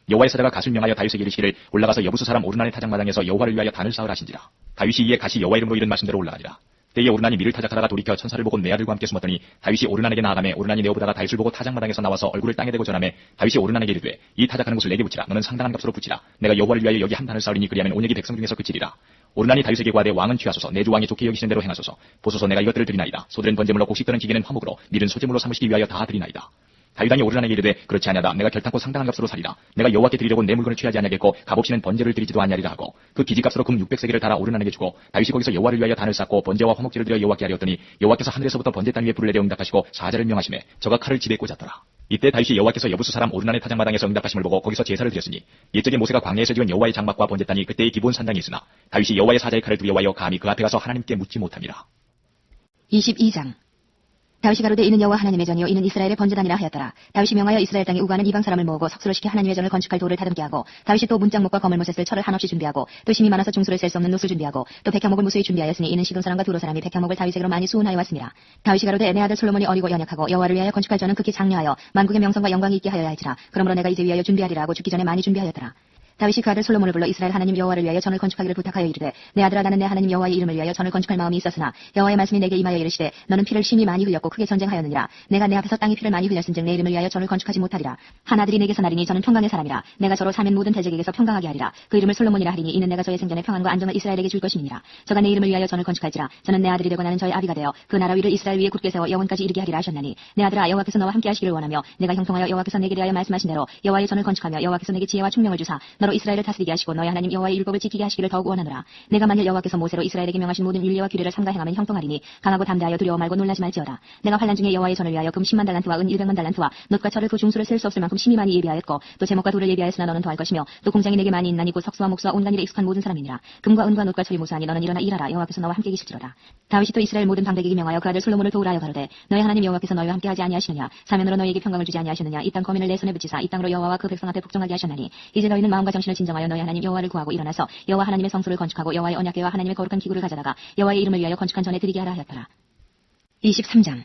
여호와의 사자가 갓을 명하여 다윗에게 이르시기를 올라가서 여부수 사람 오르난의 타작마당에서 여호와를 위하여 단을 쌓으라 하신지라. 다윗이 이에 갓이 여호와 이름으로 이른 말씀대로 올라가니라. 때에 오르난이 미를 타작하다가 돌이켜 천사를 보고 내 아들과 함께 숨었더니 다윗이 오르난에게 나아가매 오르난이 내어보다가 다윗을 보고 타작마당에서 나와서 얼굴을 땅에 대고 전하매 다윗이 오르난에게 이르되 이 타작하는 곳을 내게 붙이라. 너는 상당한 값으로 붙이라. 내가 여호와를 위하여 여기 한 단을 쌓으리니 그리하면 온역이 백성 중에서 그치리라. 오르난이 다윗에게 구하되 왕은 취하소서. 내 주 왕이 좋게 여기시는 대로 행하소서. 보소서 내가 이것들을 드리나이다. 소들은 번제물로 곡식들은 기계는 화목으로 밀은 소제물로 삼으시기 위하여 다 드리나이다. 다윗왕이 오르난에게 이르되 그렇지 아니하다. 내가 결탄코 상당한 값으로 사리라. 내가 여호와께 드리려고 내 물건을 취하지 아니하겠고 값없이는 번제를 드리지도 아니하리라 하고 그 기지값으로 금 600세겔을 달아 오르난에게 주고 다윗이 거기서 여호와를 위하여 단을 쌓고 번제와 화목제를 드려 여호와께 하리었더니 여호와께서 하늘에서부터 번제 땅 위에 불을 내려 응답하시고 사자를 명하시매 저가 칼을 집에 꽂았더라. 이때 다윗이 여호와께서 여부수 사람 오르난의 타작마당에서 응답하심을 보고 거기서 제사를 드렸으니 옛적에 모세가 광야에서 지은 여호와의 장막과 번제단이 그때의 기본 산당이 있으나 다윗이 여호와의 사자의 칼을 두려워하여 감히 그 앞에 가서 하나님께 묻지 못함이라. 22장. 다윗이 가로되 이는 여호와 하나님의 전이요 이는 이스라엘의 번제단이라 하였더라. 다윗이 명하여 이스라엘 땅에 우거하는 이방 사람을 모으고 석수를 시켜 하나님의 전을 건축할 돌을 다듬게 하고 다윗이 또 문짝목과 거물못에 쓸 철을 한없이 준비하고 또 심이 많아서 중수를 셀 수 없는 놋을 준비하고 또 백향목을 무수히 준비하였으니 이는 시돈 사람과 두로 사람이 백향목을 다윗에게로 많이 수운하여 왔습니다. 다윗이 가로되 내 아들 솔로몬이 어리고 연약하고 여호와를 위하여 건축할 전은 극히 장려하여 만국의 명성과 영광이 있게 하여야 할지라. 그러므로 내가 이제 위하여 준비하리라 하고 죽기 전에 많이 준비하였더라. 다윗이 그 아들 솔로몬을 불러 이스라엘 하나님 여호와를 위하여 전을 건축하기를 부탁하여 이르되 내 아들아 나는 내 하나님 여호와의 이름을 위하여 전을 건축할 마음이 있었으나 여호와의 말씀이 내게 임하여 이르시되 너는 피를 심히 많이 흘렸고 크게 전쟁하였느니라. 내가 내 앞에서 땅에 피를 많이 흘렸은즉 내 이름을 위하여 전을 건축하지 못하리라. 한 아들이 내게서 나리니 저는 평강의 사람이라. 내가 저로 사면 모든 대적에게서 평강하게 하리라. 그 이름을 솔로몬이라 하리니 이는 내가 저의 생전에 평안과 안정을 이스라엘에게 줄 것임이니라. 저가 내 이름을 위하여 전을 건축할지라. 저는 내 아들이 되고 나는 저의 아비가 되어 그 나라 위를 이스라엘 위에 굳게 세워 영원까지 이르게 하리라 하셨나니 내 아들아 여호와께서 너와 함께 하시기를 원하며 내가 형통하여 여호와께서 내게 대하여 말씀하신 대로 여호와의 전을 건축하며 여호와께서 내게 지혜와 총명을 주사 너로 이스라엘을 다스리게 하시고 너의 하나님 여호와의 율법을 지키게 하시기를 더욱 원하노라. 내가 만일 여호와께서 모세로 이스라엘에게 명하신 모든 율례와 규례를 삼가 행하면 형통하리니 강하고 담대하여 두려워 말고 놀라지 말지어다. 내가 환난 중에 여호와의 전을 위하여 금 10만 달란트와 은 100만 달란트와 놋과 철을 그 중수를 셀 수 없을 만큼 심히 많이 예비하였고 또 제목과 돌을 예비하였으나 너는 더할 것이며 또 공장이 내게 많이 있나니 곧 석수와 목수와 온갖 일에 익숙한 모든 사람이니라. 금과 은과 놋과 철이 무수하니 너는 일어나 일하라. 여호와께서 너와 함께 계실지로다. 다윗이 또 이스라엘 모든 방백에게 명하여 그 아들 솔로몬을 도우라 하여 가로되 너의 하나님 여호와께서 너희와 함께 하지 아니하시느냐. 사면으로 너희에게 평강을 주지 아니하시느냐. 이 땅 거민을 내 손에 붙이사 이 땅으로 여호와와 그 백성 앞에 복종하게 하셨나니 이제 너희는 마음과 정신을 진정하여 너희 하나님 여호와를 구하고 일어나서 여호와 하나님의 성소를 건축하고 여호와의 언약궤와 하나님의 거룩한 기구를 가져다가 여호와의 이름을 위하여 건축한 전에 드리게 하라 하였더라. 23장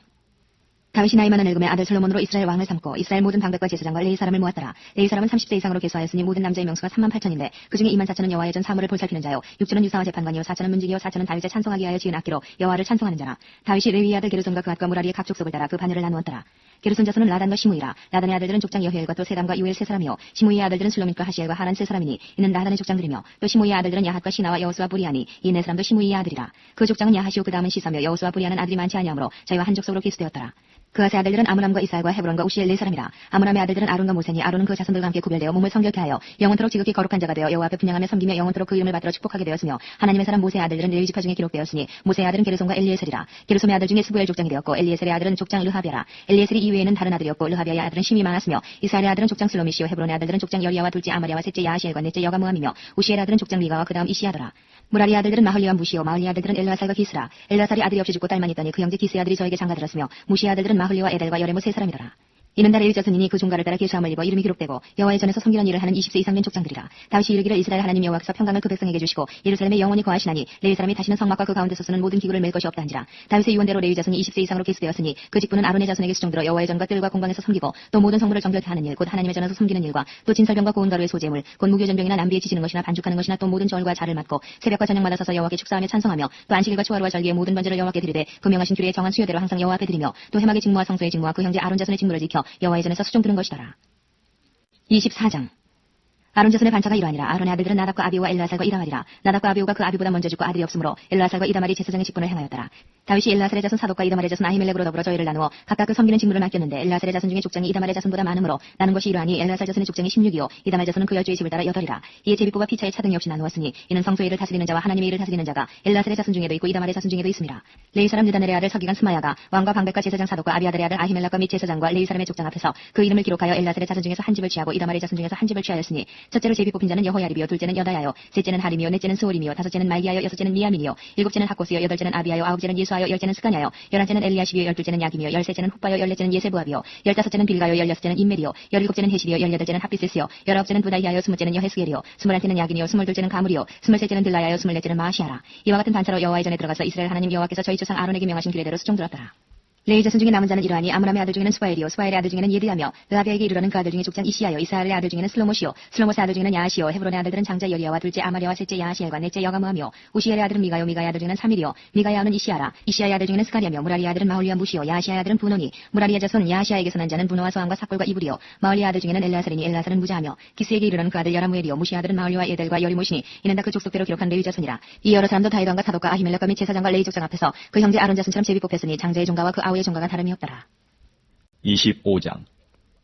다윗이 나이 많은 늙음의 아들 솔로몬으로 이스라엘 왕을 삼고 이스라엘 모든 방백과 제사장과 레위 사람을 모았더라. 레위 사람은 30세 이상으로 계수하였으니 모든 남자의 명수가 38,000인데 그중에 24,000은 여호와의 전 사물을 볼살피는 자요 6,000은 유사와 재판관이요 4,000은 문지기요 4,000은 다윗의 찬송하기 위하여 지은 악기로 여호와를 찬송하는 자라. 다윗이 레위의 아들 게르손과 그 앗과 무라리의 각 족속을 따라 그 반열을 나누었더라. 게르손 자손은 라단과 시므이라. 라단의 아들들은 족장 여히엘과 또 세담과 유엘 세 사람이요 시므이의 아들들은 슬로밋과 하시엘과 하란 세 사람이니 이는 라단의 족장들이며 또 시므이의 아들들은 야핫과 시나와 여호수와 부리아니 이 네 사람도 시므이의 아들이라. 그 족장은 야하시오 그 다음은 시사며 여호수와 부리아는 아들이 많지 아니하므로 저희와 한 족속으로 기수되었더라. 그아세 아들들은 아므람과 이스라엘과 헤브론과 우시엘 네 사람이라. 아므람의 아들들은 아론과 모세니 아론은 그 자손들과 함께 구별되어 몸을 성결케 하여 영원토록 지극히 거룩한 자가 되어 여호와 앞에 분양하며 섬기며 영원토록 그 이름을 받들어 축복하게 되었으며 하나님의 사람 모세의 아들들은 레위 지파 중에 기록되었으니 모세의 아들은 게르손과 엘리에셀이라. 게르손의 아들 중에 스부엘 족장이 되었고 엘리에셀의 아들은 족장 르하비아라. 엘리에셀이 이외에는 다른 아들이었고 르하비아의 아들은 심이 많았으며 이스라엘의 아들은 족장 슬로미시오 헤브론의 아들들은 족장 여리야와 둘째 아마리아와 셋째 야하시엘과 넷째 여가무함이며 우시엘 아들은 족장 리가와 그 다음 이시야더라. 무라리 아들들은 마흘리와 무시오 마흘리 아들들은 엘라살과 기스라. 엘라살이 아들이 없이 죽고 딸만 있더니 그 형제 기스의 아들이 저에게 장가들었으며 무시 아들들은 마흘리와 에델과 여레무 세 사람이더라. 이는 다 레위 자손이니 그 종가를 따라 계수함을 입어 이름이 기록되고 여호와의 전에서 섬기는 일을 하는 20세 이상 된 족장들이라. 다윗이 이르기를 이스라엘 하나님 여호와께서 평강을 그 백성에게 주시고 예루살렘에 영원히 거하시나니 레위 사람이 다시는 성막과 그 가운데서 쓰는 모든 기구를 맬 것이 없다한지라. 다윗의 유언대로 레위 자손이 20세 이상으로 계수되었으니 그 직분은 아론의 자손에게 수종들어 여호와의 전과 뜰과 공방에서 섬기고 또 모든 성물을 정결케 하는 일 곧 하나님의 전에서 섬기는 일과 또 진설병과 고운 가루의 소재물 곧 무교전병이나 남비에 지지는 것이나 반죽하는 것이나 또 모든 절과 자를 맡고 새벽과 저녁마다 서서 여호와께 축사하며 찬송하며 또 안식일과 초하루와 절기의 모든 번제를 여호와께 드리되 그 명하신 규례의 정한 수요대로 항상 여호와 앞에 드리며 또 해막의 직무와 성소의 직무와 그 형제 아론 자손의 직무를 지켜 여호와의 전에서 수종 드는 것이더라. 24장 아론 자손의 반차가 이러하니라. 아론의 아들들은 나답과 아비오와 엘라살과 이다말이라. 나답과 아비오가 그 아비보다 먼저 죽고 아들이 없으므로 엘라살과 이다말이 제사장의 직분을 행하였더라. 다윗이 엘라살의 자손 사독과 이다말의 자손 아히멜렉으로 더불어 저희를 나누어 각각 그 섬기는 직무를 맡겼는데 엘라살의 자손 중에 족장이 이다말의 자손보다 많으므로 나눈 것이 이러하니 엘라살 자손의 족장이 16이요 이다말 자손은 그 열조의 집을 따라 8이라. 이에 제비뽑아 피차의 차등이 없이 나누었으니 이는 성소의 일을 다스리는 자와 하나님의 일을 다스리는 자가 엘라살의 자손 중에도 있고 이다말의 자손 중에도 있습니다. 레위 사람 느다넬의 아들 서기관 스마야가 왕과 방백과 제사장 사독과 아비아들의 아들 아히멜렉과 및 제사장과 레위 사람의 족장 앞에서 그 이름을 기록하여 엘라살의 자손 중에서 한 집을 취하고 이다말의 자손 중에서 한 집을 취하였으니 첫째로 제비 뽑힌 자는 여호야립이요 둘째는 여다야요 셋째는 하림이요 넷째는 스오림이요 다섯째는 말기야요 여섯째는 미야민이요 일곱째는 하코스요 여덟째는 아비야요 아홉째는 예수아요 열째는 스가냐요 열한째는 엘리야십이요 열둘째는 야김이요 열셋째는 훗바요 열넷째는 예세부압이요 열다섯째는 빌가요 열여섯째는 임멜이요 열일곱째는 헤실이요 열여덟째는 핫비세스요 열아홉째는 부다이야요 스무째는 여헤스겔이요 스물한째는 야긴이요 스물둘째는 가물이요 스물셋째는 들라야요 스물넷째는 마시아라. 이와 같은 반차로 여호와의 전에 들어가서 이스라엘 하나님 여호와께서 저희 조상 아론에게 명하신 규례대로 수종들었더라. 레위 자손 중에 남은 자는 이러하니 아므람의 아들 중에는 스바엘이요 스바엘의 아들 중에는 예드야며 르하비아에게 이르러는 그 아들 중에 족장 이시야요 이스라엘의 아들 중에는 슬로못이요 슬로못의 아들 중에는 야하시요 헤브론의 아들들은 장자 여리야와 둘째 아마리아와 셋째 야하시엘과 넷째 여가무하며 우시엘의 아들은 미가요 미가의 아들 중에는 사밀이요 미가의 아는 이시야라. 이시야의 아들 중에는 스가리아며 무라리의 아들은 마홀리와 무시요 야하시아의 아들은 분노니 무라리의 자손 야하시아에게서 난 자는 분노와 소함과 삭골과 이불이요 마홀리의 아들 중에는 엘라살이니 엘라살은 무자하며 기스에게 이르러는 그 아들 여라무엘이요 무시의 아들은 마홀리와 에델과 여리모시니 이는 다 그 족속대로 기록한 레위 자손이라. 이 여러 사람도 다윗 왕과 사독과 아히멜렉과 및 제사장과 레위 족장 앞에서 그 형제 아론 자손처럼 제비 뽑혔으니 장자의 종가와 그 아우의 종가가 다름이 없더라. 25장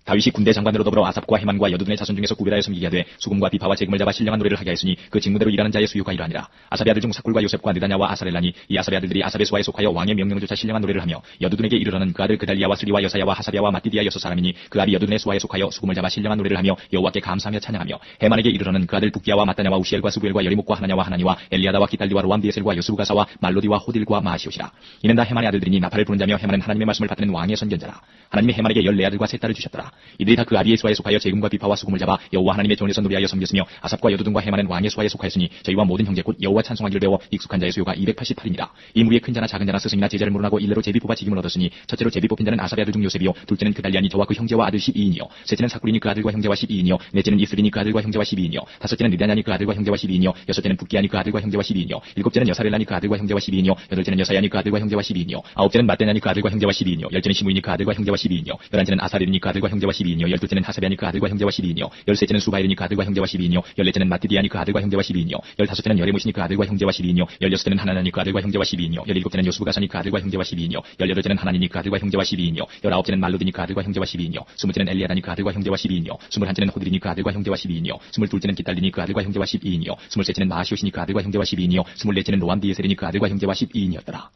다윗이 군대 장관으로 더불어 아삽과 헤만과 여두둔의 자손 중에서 구별하여 섬기게 하되 수금과 비파와 재금을 잡아 신령한 노래를 하게 하였으니 그 직무대로 일하는 자의 수요가 이러하니라. 아삽의 아들 중 사꿀과 요셉과 느다냐와 아사렐라니 이 아삽의 아들들이 아삽의 수하에 속하여 왕의 명령을 쫓아 신령한 노래를 하며 여두둔에게 이르러는 그 아들 그달리아와 스리와 여사야와 하사비아와 마띠디아 여섯 사람이니 그 아비 여두둔의 수하에 속하여 수금을 잡아 신령한 노래를 하며 여호와께 감사하며 찬양하며 헤만에게 이르러는 그 아들 북기야와 마따냐와 우시엘과 스부엘과 여리목과 하나냐와 하나니와 엘리아다와 기달리와 로암디에셀과 여수가사와 말로디와 호딜과 마시옷이라. 이는 다 헤만의 아들들이니 나팔을 부는 자며 헤만은 하나님의 말씀을 받드는 왕의 선견자라. 하나님이 헤만에게 14아들과 3딸을 주셨더라. 이들이 다 그 아비의 수하에 속하여 재금과 비파와 수금을 잡아 여호와 하나님의 전에서 노래하여 섬겼으며 아삽과 여두둔과 헤만은 왕의 수하에 속하였으니 저희와 모든 형제 곧 여호와 찬송하기를 배워 익숙한 자의 수요가 288이니라. 이 무리의 큰 자나 작은 자나 스승이나 제자를 물어나고 일례로 제비 뽑아 직임을 얻었으니 첫째로 제비 뽑힌 자는 아삽의 아들 중 요셉이요 둘째는 그달리아니 저와 그 형제와 아들 12인이요 셋째는 사쿠리니 그 아들과 형제와 12인이요 넷째는 이스리니 그 아들과 형제와 12인이요 다섯째는 느다냐니 그 아들과 형제와 12인이요 여섯째는 북기야니 그 아들과 형제와 12인이요 일곱째는 여사렐라니 그 아들과 형제와 12인이요 여덟째는 여사야니 그 아들과 형제와 12인이요 아홉째는 마떼냐니 그 아들과 형제와 12인이요 열째는 시므이니 그 아들과 형제와 12인이요 열한째는 아사렐이니 그 아들과 형제와 12인이요 열둘째는 하사비아니 그 아들과 형제와 12인이요 열셋째는 수바일이니 그 아들과 형제와 12인이요 열넷째는 마띠디아니 그 아들과 형제와 12인이요 열다섯째는 여레모시니 그 아들과 형제와 12인이요 열여섯째는 하나나니 그 아들과 형제와 12인이요 열일곱째는 요수가사니 그 아들과 형제와 12인이요 열여덟째는 하나니니 그 아들과 형제와 12인이요 열아홉째는 말로디니 그 아들과 형제와 12인이요 스물째는 엘리아다니 그 아들과 형제와 12인이요 스물한째는 호드리니 그 아들과 형제와 12인이요 스물둘째는 기달리니 그 아들과 형제와 12인이요 스물셋째는 마시오시니 그 아들과 형제와 12인이요 스물넷째는 로암디에셀이니 그 아들과 형제와 12인이었더라.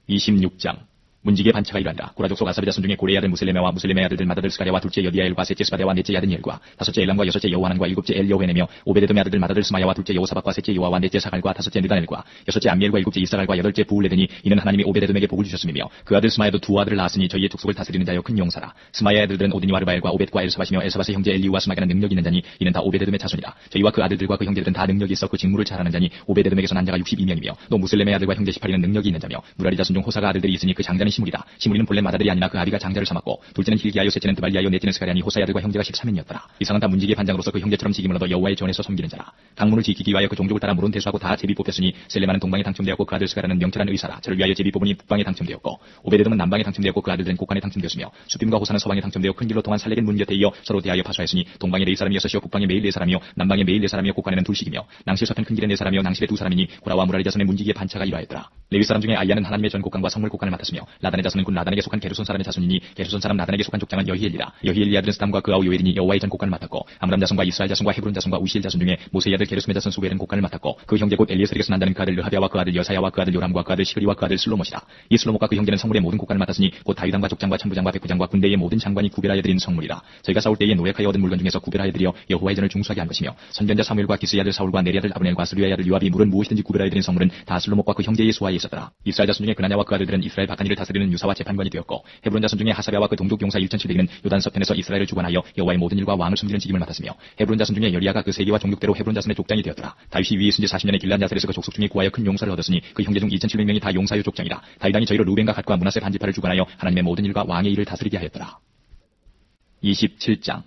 26장 문지기의 반차가 이러하니라. 고라 족속 아삽의 자손 중에 고레의 아들 무슬레메와 무슬레메의 아들들 마다들 스가랴와 둘째 여디야엘과 셋째 스바데와 넷째 야든엘과 다섯째 엘람과 여섯째 여호하난과 일곱째 엘여헤네며 오베데돔의 아들들 마다들 스마야와 둘째 여호사박과 셋째 요아와 넷째 사갈과 다섯째 느다넬과 여섯째 암미엘과 일곱째 이사갈과 여덟째 부울레드니 이는 하나님이 오베데돔에게 복을 주셨음이며 그 아들 스마야도 두 아들을 낳았으니 저희의 족속을 다스리는 자여 큰 용사라. 스마야의 아들들은 오드니와 르바엘과 오벳과 엘사바시며 엘사바스의 형제 엘리우와 스마야는 능력이 있는 자니 이는 다 오베데돔의 자손이라. 저희와 그 아들들과 그 형제들은 다 능력이 있어 그 직무를 잘하는 자니 오베데돔에게서 난 자가 62명이며 또 무슬레메의 아들과 형제 18인은 능력이 있는 자며 무라리 자손 중 호사가 아들들이 있으니 그 장자는 시므리다. 시므리는 본래 마다들이 아니라 그 아비가 장자를 삼았고 둘째는 힐기야요 셋째는 드발리아요 넷째는 스가랴니 호사의 아들과 형제가 13인이었더라. 이상은 다 문지기의 반장으로서 그 형제처럼 직임을 얻어 여호와의 전에서 섬기는 자라. 강문을 지키기 위하여 그 종족을 따라 물은 대수하고 다 제비 뽑혔으니 셀레마는 동방에 당첨되었고 그 아들 스가랴는 명철한 의사라. 저를 위하여 제비 뽑으니 북방에 당첨되었고 오베데돔은 남방에 당첨되었고 그 아들들은 곡간에 당첨되었으며 수빔과 호사는 서방에 당첨되어 큰 길로 통한 살레겐 문 곁에 이어 서로 대하여 파수하였으니 동방에 4사람이 6이요 북방에 매일 4사람이요 남방에 매일 4사람이요 곡간에는 둘씩이며 낭실 서편 큰 길에 4사람이요 낭실에 2사람이니 고라와 무라리 자손의 문지기의 반차가 이러하였더라. 레위 사람 중에 아이야는 하나님의 전 곡간과 성물 곡간을 맡았으며 라단의 자손은 군 라단에게 속한 게르손 사람의 자손이니 게르손 사람 라단에게 속한 족장은 여히엘이라. 여히엘의 아들은 스담과 그 아우 요엘이니 여호와의 전 곡간을 맡았고 아므람 자손과 이스라엘 자손과 헤브론 자손과 우시엘 자손 중에 모세의 아들 게르솜의 자손 수벨은 곡간을 맡았고 그 형제 곧 엘리에셀에게서 난다는 그 아들 르하비아와 그 아들 여사야와 그 아들 요람과 그 아들 시그리와 그 아들 슬로못이라. 이 슬로못과 그 형제는 성물의 모든 곡간을 맡았으니 곧 다윗왕과 족장과 천부장과 백부장과 군대의 모든 장관이 구별하여 드린 성물이라. 저희가 싸울 때에 노력하여 얻은 물건 중에서 구별하여 드려 여호와의 전을 중수하게 한 것이며 선견자 사무엘과 기스의 아들 사울과 네리 아들 아브넬과 스루야의 아들 요압이 물은 무엇이든지 구별하여 드린 성물은 다 슬로못과 그 형제의 수하에 있었더라. 이스라엘 자손 중에 그나냐와 그 아들들은 이스라엘 바깥일을 다스리는 유사와 재판관이 되었고 헤브론 자손 중에 하사랴와 그 동족 용사 1700인은 요단 서편에서 이스라엘을 주관하여 여호와의 모든 일과 왕을 섬기는 직임을 맡았으며 헤브론 자손 중에 여리야가 그 세계와 종족대로 헤브론 자손의 족장이 되었더라. 다윗이 위에 쓴지 40년에 길란 야셀에서 그 족속 중에 구하여 큰 용사를 얻었으니 그 형제 중 2700명이 다 용사요 족장이라. 다윗왕이 저희로 루벤과 갓과 므낫세 반지파를 주관하여 하나님의 모든 일과 왕의 일을 다스리게 하였더라. 27장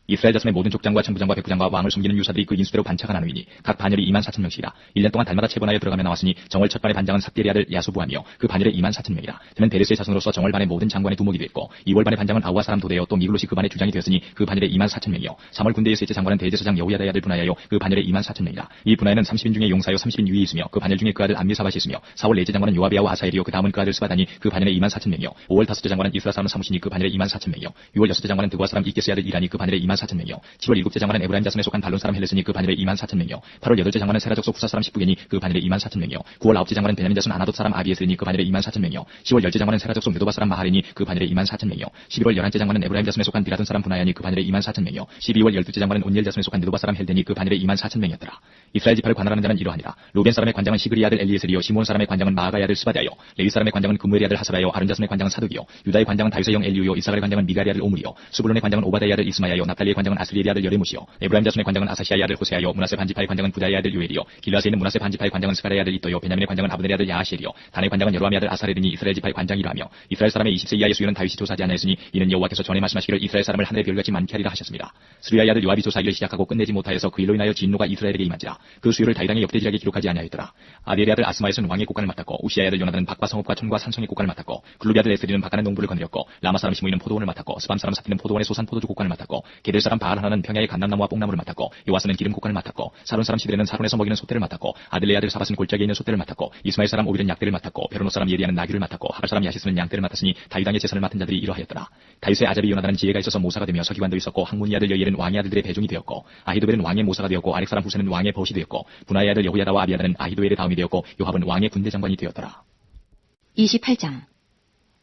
이스라엘 자손의 모든 족장과 천부장과 백부장과 왕을 섬기는 유사들이 그 인수대로 반차가 나누이니 각 반열이 24,000명씩이라. 1년 동안 달마다 체분하여 들어가며 나왔으니 정월 첫 반의 반장은 삭디엘의 아들 야수부하며 그 반열에 24,000명이라. 저는 베레스의 자손으로서 정월 반의 모든 장관의 두목이 되었고 2월 반의 반장은 아우아 사람 도대요 또 미글롯이 그 반의 주장이 되었으니 그 반열에 24,000명이요 3월 군대의 셋째 장관은 대제사장 여호야다의 아들 분하야요 그 반열에 24,000명이라. 이 분하야는 30인 중에 용사요 30인 위에 있으며 그 반열 중에 그 아들 암미사밭이 있으며 4월 넷째 장관은 요아비아와 아사엘이요 그 다음은 그 아들 스바다니 그 반열에 24,000명이요 5월 다섯째 장관은 이스라 사람 사무시니 그 반열에 24,000명이요 6월 여섯째 장관은 드고아 사람 이게스의 아들 이라니 그 반열에 24,000명이요 7월 일곱째 장관은 에브라임 자손에 속한 발론 사람 헬레스니 그 반열에 24,000명이요 8월 여덟째 장관은 세라 족속 후사 사람 10부겐이 그 반열에 24,000명이요 9월 아홉째 장관은 베냐민 자손 아나돗 사람 아비에스니 그 반열에 24,000명이요 10월 열째 장관은 세라 족속 느도바 사람 마하리니 그 반열에 24,000명이요 11월 열한째 장관은 에브라임 자손에 속한 비라돈 사람 분하야니 그 반열에 24,000명이요 12월 열둘째 장관은 온니엘 자손에 속한 느도바 사람 헬데니 그 반열에 24,000명이었더라. 이스라엘 지파를 관할하는 자는 이러하니라. 루벤 사람의 관장은 시그리의 아들 엘리에셀이요 시몬 사람의 관장은 마아가의 아들 스바다요 레위 사람의 관장은 그무엘의 아들 하사라요 아론 자손의 관장은 사둑이요 유다의 관장은 다윗의 형 엘리우요 이사갈의 관장은 미갈의 아들 오므리요 스불론의 관장은 오바다의 아들 이스마야요 납달리의 관장은 아스리엘의 아들 여레무시요 에브라임 자손의 관장은 아사시아의 아들 호세아요 므낫세 반지파의 관장은 부다의 아들 요엘이요 길라스에 있는 므낫세 반지파의 관장은 스가랴의 아들 이또요 베냐민의 관장은 아브넬의 아들 야하시엘이요 단의 관장은 여로함의 아들 아사렐이니 이스라엘 지파의 관장이라며 이스라엘 사람의 20세 이하의 수요는 다윗이 조사하지 아니하였으니 이는 여호와께서 전에 말씀하시기를 이스라엘 사람을 하늘의 별같이 많게 하리라 하셨습니다. 스루야의 아들 요압이 조사하기를 시작하고 끝내지 못하여서 그 일로 인하여 진노가 이스라엘에게 임한지라. 그 수요를 다윗왕의 역대지략에 기록하지 아니하였더라. 아디엘의 아들 아스마에서는 왕의 곡간을 맡았고 우시아의 아들 요나단은 박과 성읍과 촌과 산성의 곡간을 맡았고 글루비 아들 에스리는 바간의 농부를 거느렸고 라마 사람 시므이는 포도원을 맡았고 스밤 사람 사티는 포도원의 소산 포도주 곡간을 맡았고 게델 사람 바알 하나는 평야의 감람나무와 뽕나무를 맡았고 요아스는 기름 곶간을 맡았고 사론 사람 시드레는 사론에서 먹이는 소떼를 맡았고 아들레 아들 사밧은 골짜기에 있는 소떼를 맡았고 이스마엘 사람 오빌은 약대를 맡았고 베로노 사람 예리아는 나귀를 맡았고 하갈 사람 야시스는 양떼를 맡았으니 다윗 왕의 제사를 맡은 자들이 이러하였더라. 다윗의 아잡이 요나단은 지혜가 있어서 모사가 되며 서기관도 있었고 항문이 아들 여이엘은 왕의 아들들의 배종이 되었고 아히도벨은 왕의 모사가 되었고 아렉 사람 후세는 왕의 벗이 되었고 분하의 아들 여호야다와 아비아다는 아히도엘의 다음이 되었고 요압은 왕의 군대 장관이 되었더라. 28장.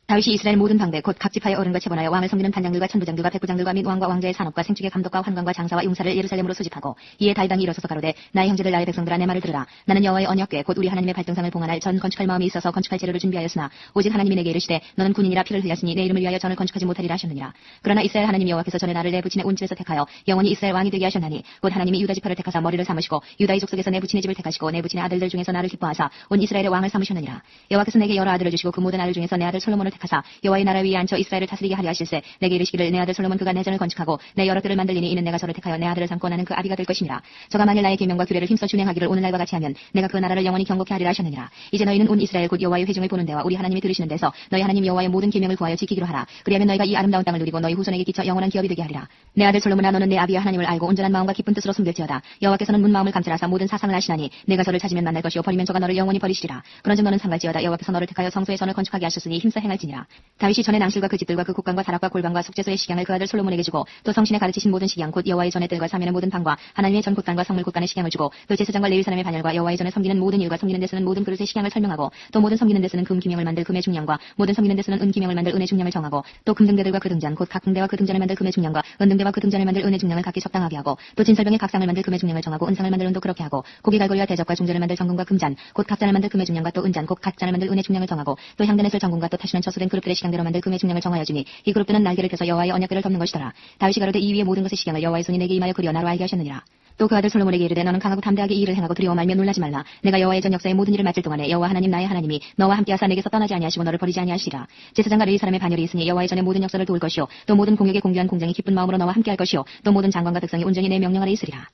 다윗이 이스라엘 모든 방배 곧 각 지파의 어른과 체본하여 왕을 섬기는 단장들과 천부장들과 백부장들과 및 왕과 왕자의 산업과 생축의 감독과 환관과 장사와 용사를 예루살렘으로 소집하고 이에 다윗 왕이 일어서서 가로되 나의 형제들 나의 백성들아 내 말을 들으라. 나는 여호와의 언약궤 곧 우리 하나님의 발등상을 봉헌할 전 건축할 마음이 있어서 건축할 재료를 준비하였으나 오직 하나님이 내게 이르시되 너는 군인이라 피를 흘렸으니 내 이름을 위하여 전을 건축하지 못하리라 하셨느니라. 그러나 이스라엘 하나님 여호와께서 전에 나를 내 부친의 온집에서 택하여 영원히 이스라엘 왕이 되게 하셨나니 곧 하나님이 유다 지파를 택하사 머리를 삼으시고 유다의 족속에서 내 부친의 집을 택하시고 내 부친의 아들들 중에서 나를 기뻐하사 온 이스라엘의 왕을 삼으셨느니라. 여호와께서 내게 여러 아들을 주시고 그 모든 아들 중에서 내 아들 솔로몬을 택하사 여호와의 나라 위에 앉혀 이스라엘을 다스리게 하려 하실세 내게 이르시기를 내 아들 솔로몬 그가 내 전을 건축하고 내 여러 뜰을 만들리니 이는 내가 저를 택하여 내 아들을 삼고 나는 그 아비가 될 것이니라. 저가 만일 나의 계명과 규례를 힘써 준행하기를 오늘날과 같이 하면 내가 그 나라를 영원히 경고케 하리라 하셨느니라. 이제 너희는 온 이스라엘 곧 여호와의 회중을 보는 데와 우리 하나님이 들으시는 데서 너희 하나님 여호와의 모든 계명을 구하여 지키기로 하라. 그리하면 너희가 이 아름다운 땅을 누리고 너희 후손에게 끼쳐 영원한 기업이 되게 하리라. 내 아들 솔로몬아 너는 내 아비와 하나님을 알고 온전한 마음과 기쁜 뜻으로 숨길지어다. 여호와께서는 문 마음을 감찰하사 모든 사상을 아시나니 내가 저를 찾으면 만날 것이요 버리면 저가 너를 영원히 버리시리라. 그런즉 너는 상갈지어다. 여호와께서 너를 택하여 성소의 전을 건축하게 하셨으니 힘써 행할지니라. 다윗이 전에 낭실과 그 집들과 그 곡간과 다락과 골방과 속죄소의 식양을 그 아들 솔로몬에게 주고 또 성신에 가르치신 모든 식양 곧 여호와의 전의 뜰과 사면의 모든 방과 하나님의 전 곳간과 성물 곳간의 식양을 주고 또 제사장과 레위 사람의 반열과 여호와의 전에 섬기는 모든 일과 섬기는 데 쓰는 모든 그릇의 식양을 설명하고 또 모든 섬기는 데 쓰는 금 기명을 만들 금의 중량과 모든 섬기는 데 쓰는 은 기명을 만들 은의 중량을 정하고 또 금등대들과 그 등잔 곧 각 등대와 그 등잔을 만들 금의 중량과 은등대와 그 등잔을 만들 은의 중량을 각기 적당하게 하고 또 진설병의 각 상을 만들 금의 중량을 정하고 은상을 만들 은도 그렇게 하고 고기 갈고리와 대접과 중재를 만들 정금과 금잔 곧 각 잔을 만들 금의 중량과 또 은잔 곧 각 잔을 만들 은의 중량을 정하고 또 향단에 쓸 정금과 또 타시는 처수된 그릇들의 식양대로 만들 금의 중량을 정하여 주니 이 그릇들은 날개를 펴서 여호와의 언약궤를 덮는 것이더라. 다윗이 가로되 이 위의 모든 것의 식양을 여호와의 손이 내게 임하여 그리어 나로 알게 하셨느니라. 또 그 아들 솔로몬에게 이르되 너는 강하고 담대하게 이 일을 행하고 두려워 말며 놀라지 말라. 내가 여호와의 전 역사의 모든 일을 맡을 동안에 여호와 하나님 나의 하나님이 너와 함께하사 내게서 떠나지 아니하시고 너를 버리지 아니하시리라. 제사장과 레위 사람의 반열이 있으니 여호와의 전의 모든 역사를 도울 것이요 또 모든 공역의 공개한 공장이 기쁜 마음으로 너와 함께할 것이요 또 모든 장관과 백성이 온전히 내 명령 아래 있으리라.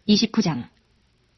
29장.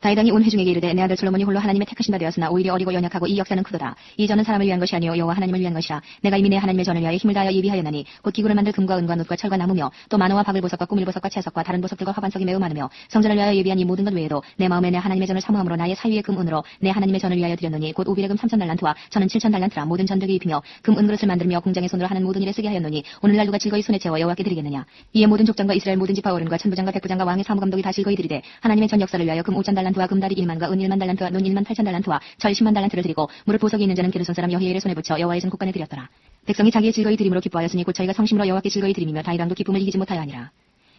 다윗 왕이 온 회중에게 이르되 내 아들 솔로몬이 홀로 하나님의 택하신 바 되었으나 오히려 어리고 연약하고 이 역사는 크도다. 이 전은 사람을 위한 것이 아니요 여호와 하나님을 위한 것이라. 내가 이미 내 하나님의 전을 위하여 힘을 다하여 예비하였나니 곧 기구를 만들 금과 은과 놋과 철과 나무며 또 만화와 박을보석과 꾸밀보석과 채석과 다른 보석들과 화관석이 매우 많으며 성전을 위하여 예비한 이 모든 것 외에도 내 마음에 내 하나님의 전을 사모함으로 나의 사위의 금은으로 내 하나님의 전을 위하여 드렸노니 곧 오빌의 금 3,000달란트와 천은 7,000달란트라. 모든 전되게 입히며 금 은그릇을 만들며 공장의 손으로 하는 모든 일에 쓰게 하였노니 오늘날 누가 즐거이 손에 채워 여호와께 드리겠느냐. 이에 모든 족장과 이스라엘 모든 지파 어른과 천부장과 백부장과 왕의 사무감독이 다 즐거이 드리되 하나님의 전 역사를 위하여 금 5,000달란트와 금다리 1만과 은 1만 달란트와 논 1만 8,000달란트와 철 10만 달란트를 드리고 무릇 보석이 있는 자는 게르손 사람 여히엘의 손에 붙여 여호와의 전 곳간에 드렸더라. 백성이 자기의 즐거이 드림으로 기뻐하였으니 곧 저희가 성심으로 여호와께 즐거이 드림이며 다윗 왕도 기쁨을 이기지 못하여 하니라.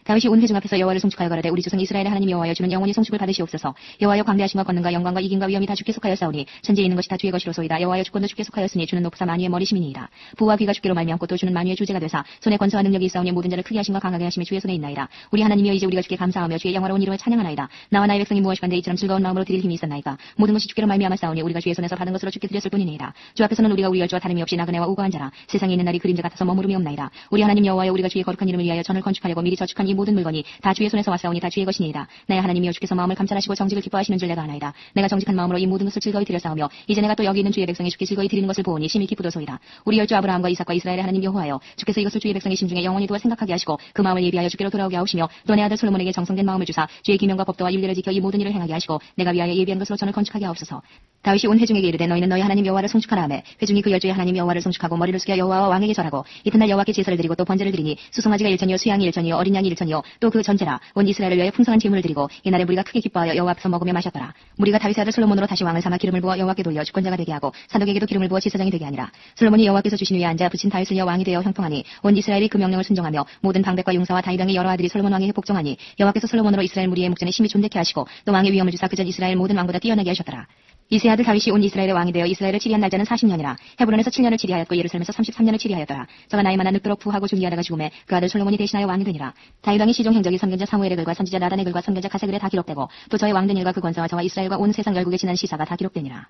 다윗이 온 회중 앞에서 여호와를 송축하여 가로되 우리 조상 이스라엘의 하나님 여호와여 주는 영원히 송축을 받으시옵소서. 여호와여 광대하심과 권능과 영광과 이김과 위엄이 다 주께 속하였사오니 천지에 있는 것이 다 주의 것이로소이다. 여호와여 주권도 주께 속하였으니 주는 높사 만유의 머리심이니이다. 부와 귀가 주께로 말미암고 또 주는 만유의 주제가 되사 손에 권세와 능력이 있사오니 모든 자를 크게 하심과 강하게 하심이 주의 손에 있나이다. 우리 하나님이여 이제 우리가 주께 감사하며 주의 영화로운 이름을 찬양하나이다. 나와 나의 백성이 무엇이간데 이처럼 즐거운 마음으로 드릴 힘이 있었나이까. 모든 것이 주께로 말미암아 싸우니 우리가 주의 손에서 받은 것으로 주께 드렸을 뿐이니이다. 주 앞에서는 우리가 우리 열조와 다름이 없이 나그네와 우고한 자라. 세상에 있는 날이 그림자 같아서 머무름이 없나이다. 우리 하나님 여호와여 우리가 주의 거룩한 이름을 위하여 전을 건축하려고 미리 저축한 이 모든 물건이 다 주의 손에서 왔사오니 다 주의 것이니이다. 나의 하나님이여 주께서 마음을 감찰하시고 정직을 기뻐하시는 줄 내가 아나이다. 내가 정직한 마음으로 이 모든 것을 즐거이 드렸사오며 이제 내가 또 여기 있는 주의 백성이 주께 즐거이 드리는 것을 보오니 심히 기쁘도소이다. 우리 열조 아브라함과 이삭과 이스라엘의 하나님 여호와여 주께서 이것을 주의 백성의 심중에 영원히 두어 생각하게 하시고 그 마음을 예비하여 주께로 돌아오게 하시며 또 내 아들 솔로몬에게 정성된 마음을 주사 주의 기명과 법도와 율례를 지켜 이 모든 일을 행하게 하시고 내가 위하여 예비한 것으로 전을 건축하게 하옵소서. 다윗이 온 회중에게 이르되 너희는 너희 하나님 여호와를 송축하라 하매 회중이 그 열조의 하나님 여호와를 송축하고 머리를 숙여 여호와와 왕에게 절하고 이튿날 여호와께 제사를 드리고 또 번제를 드리니 수송아지가 1천이요 수양이 1천이요 어린 양이 1천이요 또 그 전제라 온 이스라엘을 위하여 풍성한 제물을 드리고 이날에 무리가 크게 기뻐하여 여호와 앞에서 먹으며 마셨더라. 무리가 다윗의 아들 솔로몬으로 다시 왕을 삼아 기름을 부어 여호와께 돌려 주권자가 되게 하고 사독에게도 기름을 부어 제사장이 되게 하니라. 솔로몬이 여호와께서 주신 위에 앉아 붙인 다윗을 이어 왕이 되어 형통하니 온 이스라엘이 그 명령을 순종하며 모든 방백과 용사와 다윗 왕의 여러 아들이 솔로몬 왕에게 복종하니 여호와께서 솔로몬으로 이스라엘 무리의 목전에 심히 존대케 하시고 또 왕의 위엄을 주사 그전 이스라엘 모든 왕보다 뛰어나게 하셨더라. 이세 아들 다윗이 온 이스라엘의 왕이 되어 이스라엘을 치리한 날짜는 40년이라. 헤브론에서 7년을 치리하였고 예루살렘에서 33년을 치리하였더라. 저가 나이 많아 늙도록 부하고 중이하다가 죽음에 그 아들 솔로몬이 대신하여 왕이 되니라. 다윗 왕의 시종 행적이 선견자 사무엘의 글과 선지자 나단의 글과 선견자 가세글에 다 기록되고 또 저의 왕된 일과 그 권세와 저와 이스라엘과 온 세상 열국에 지난 시사가 다 기록되니라.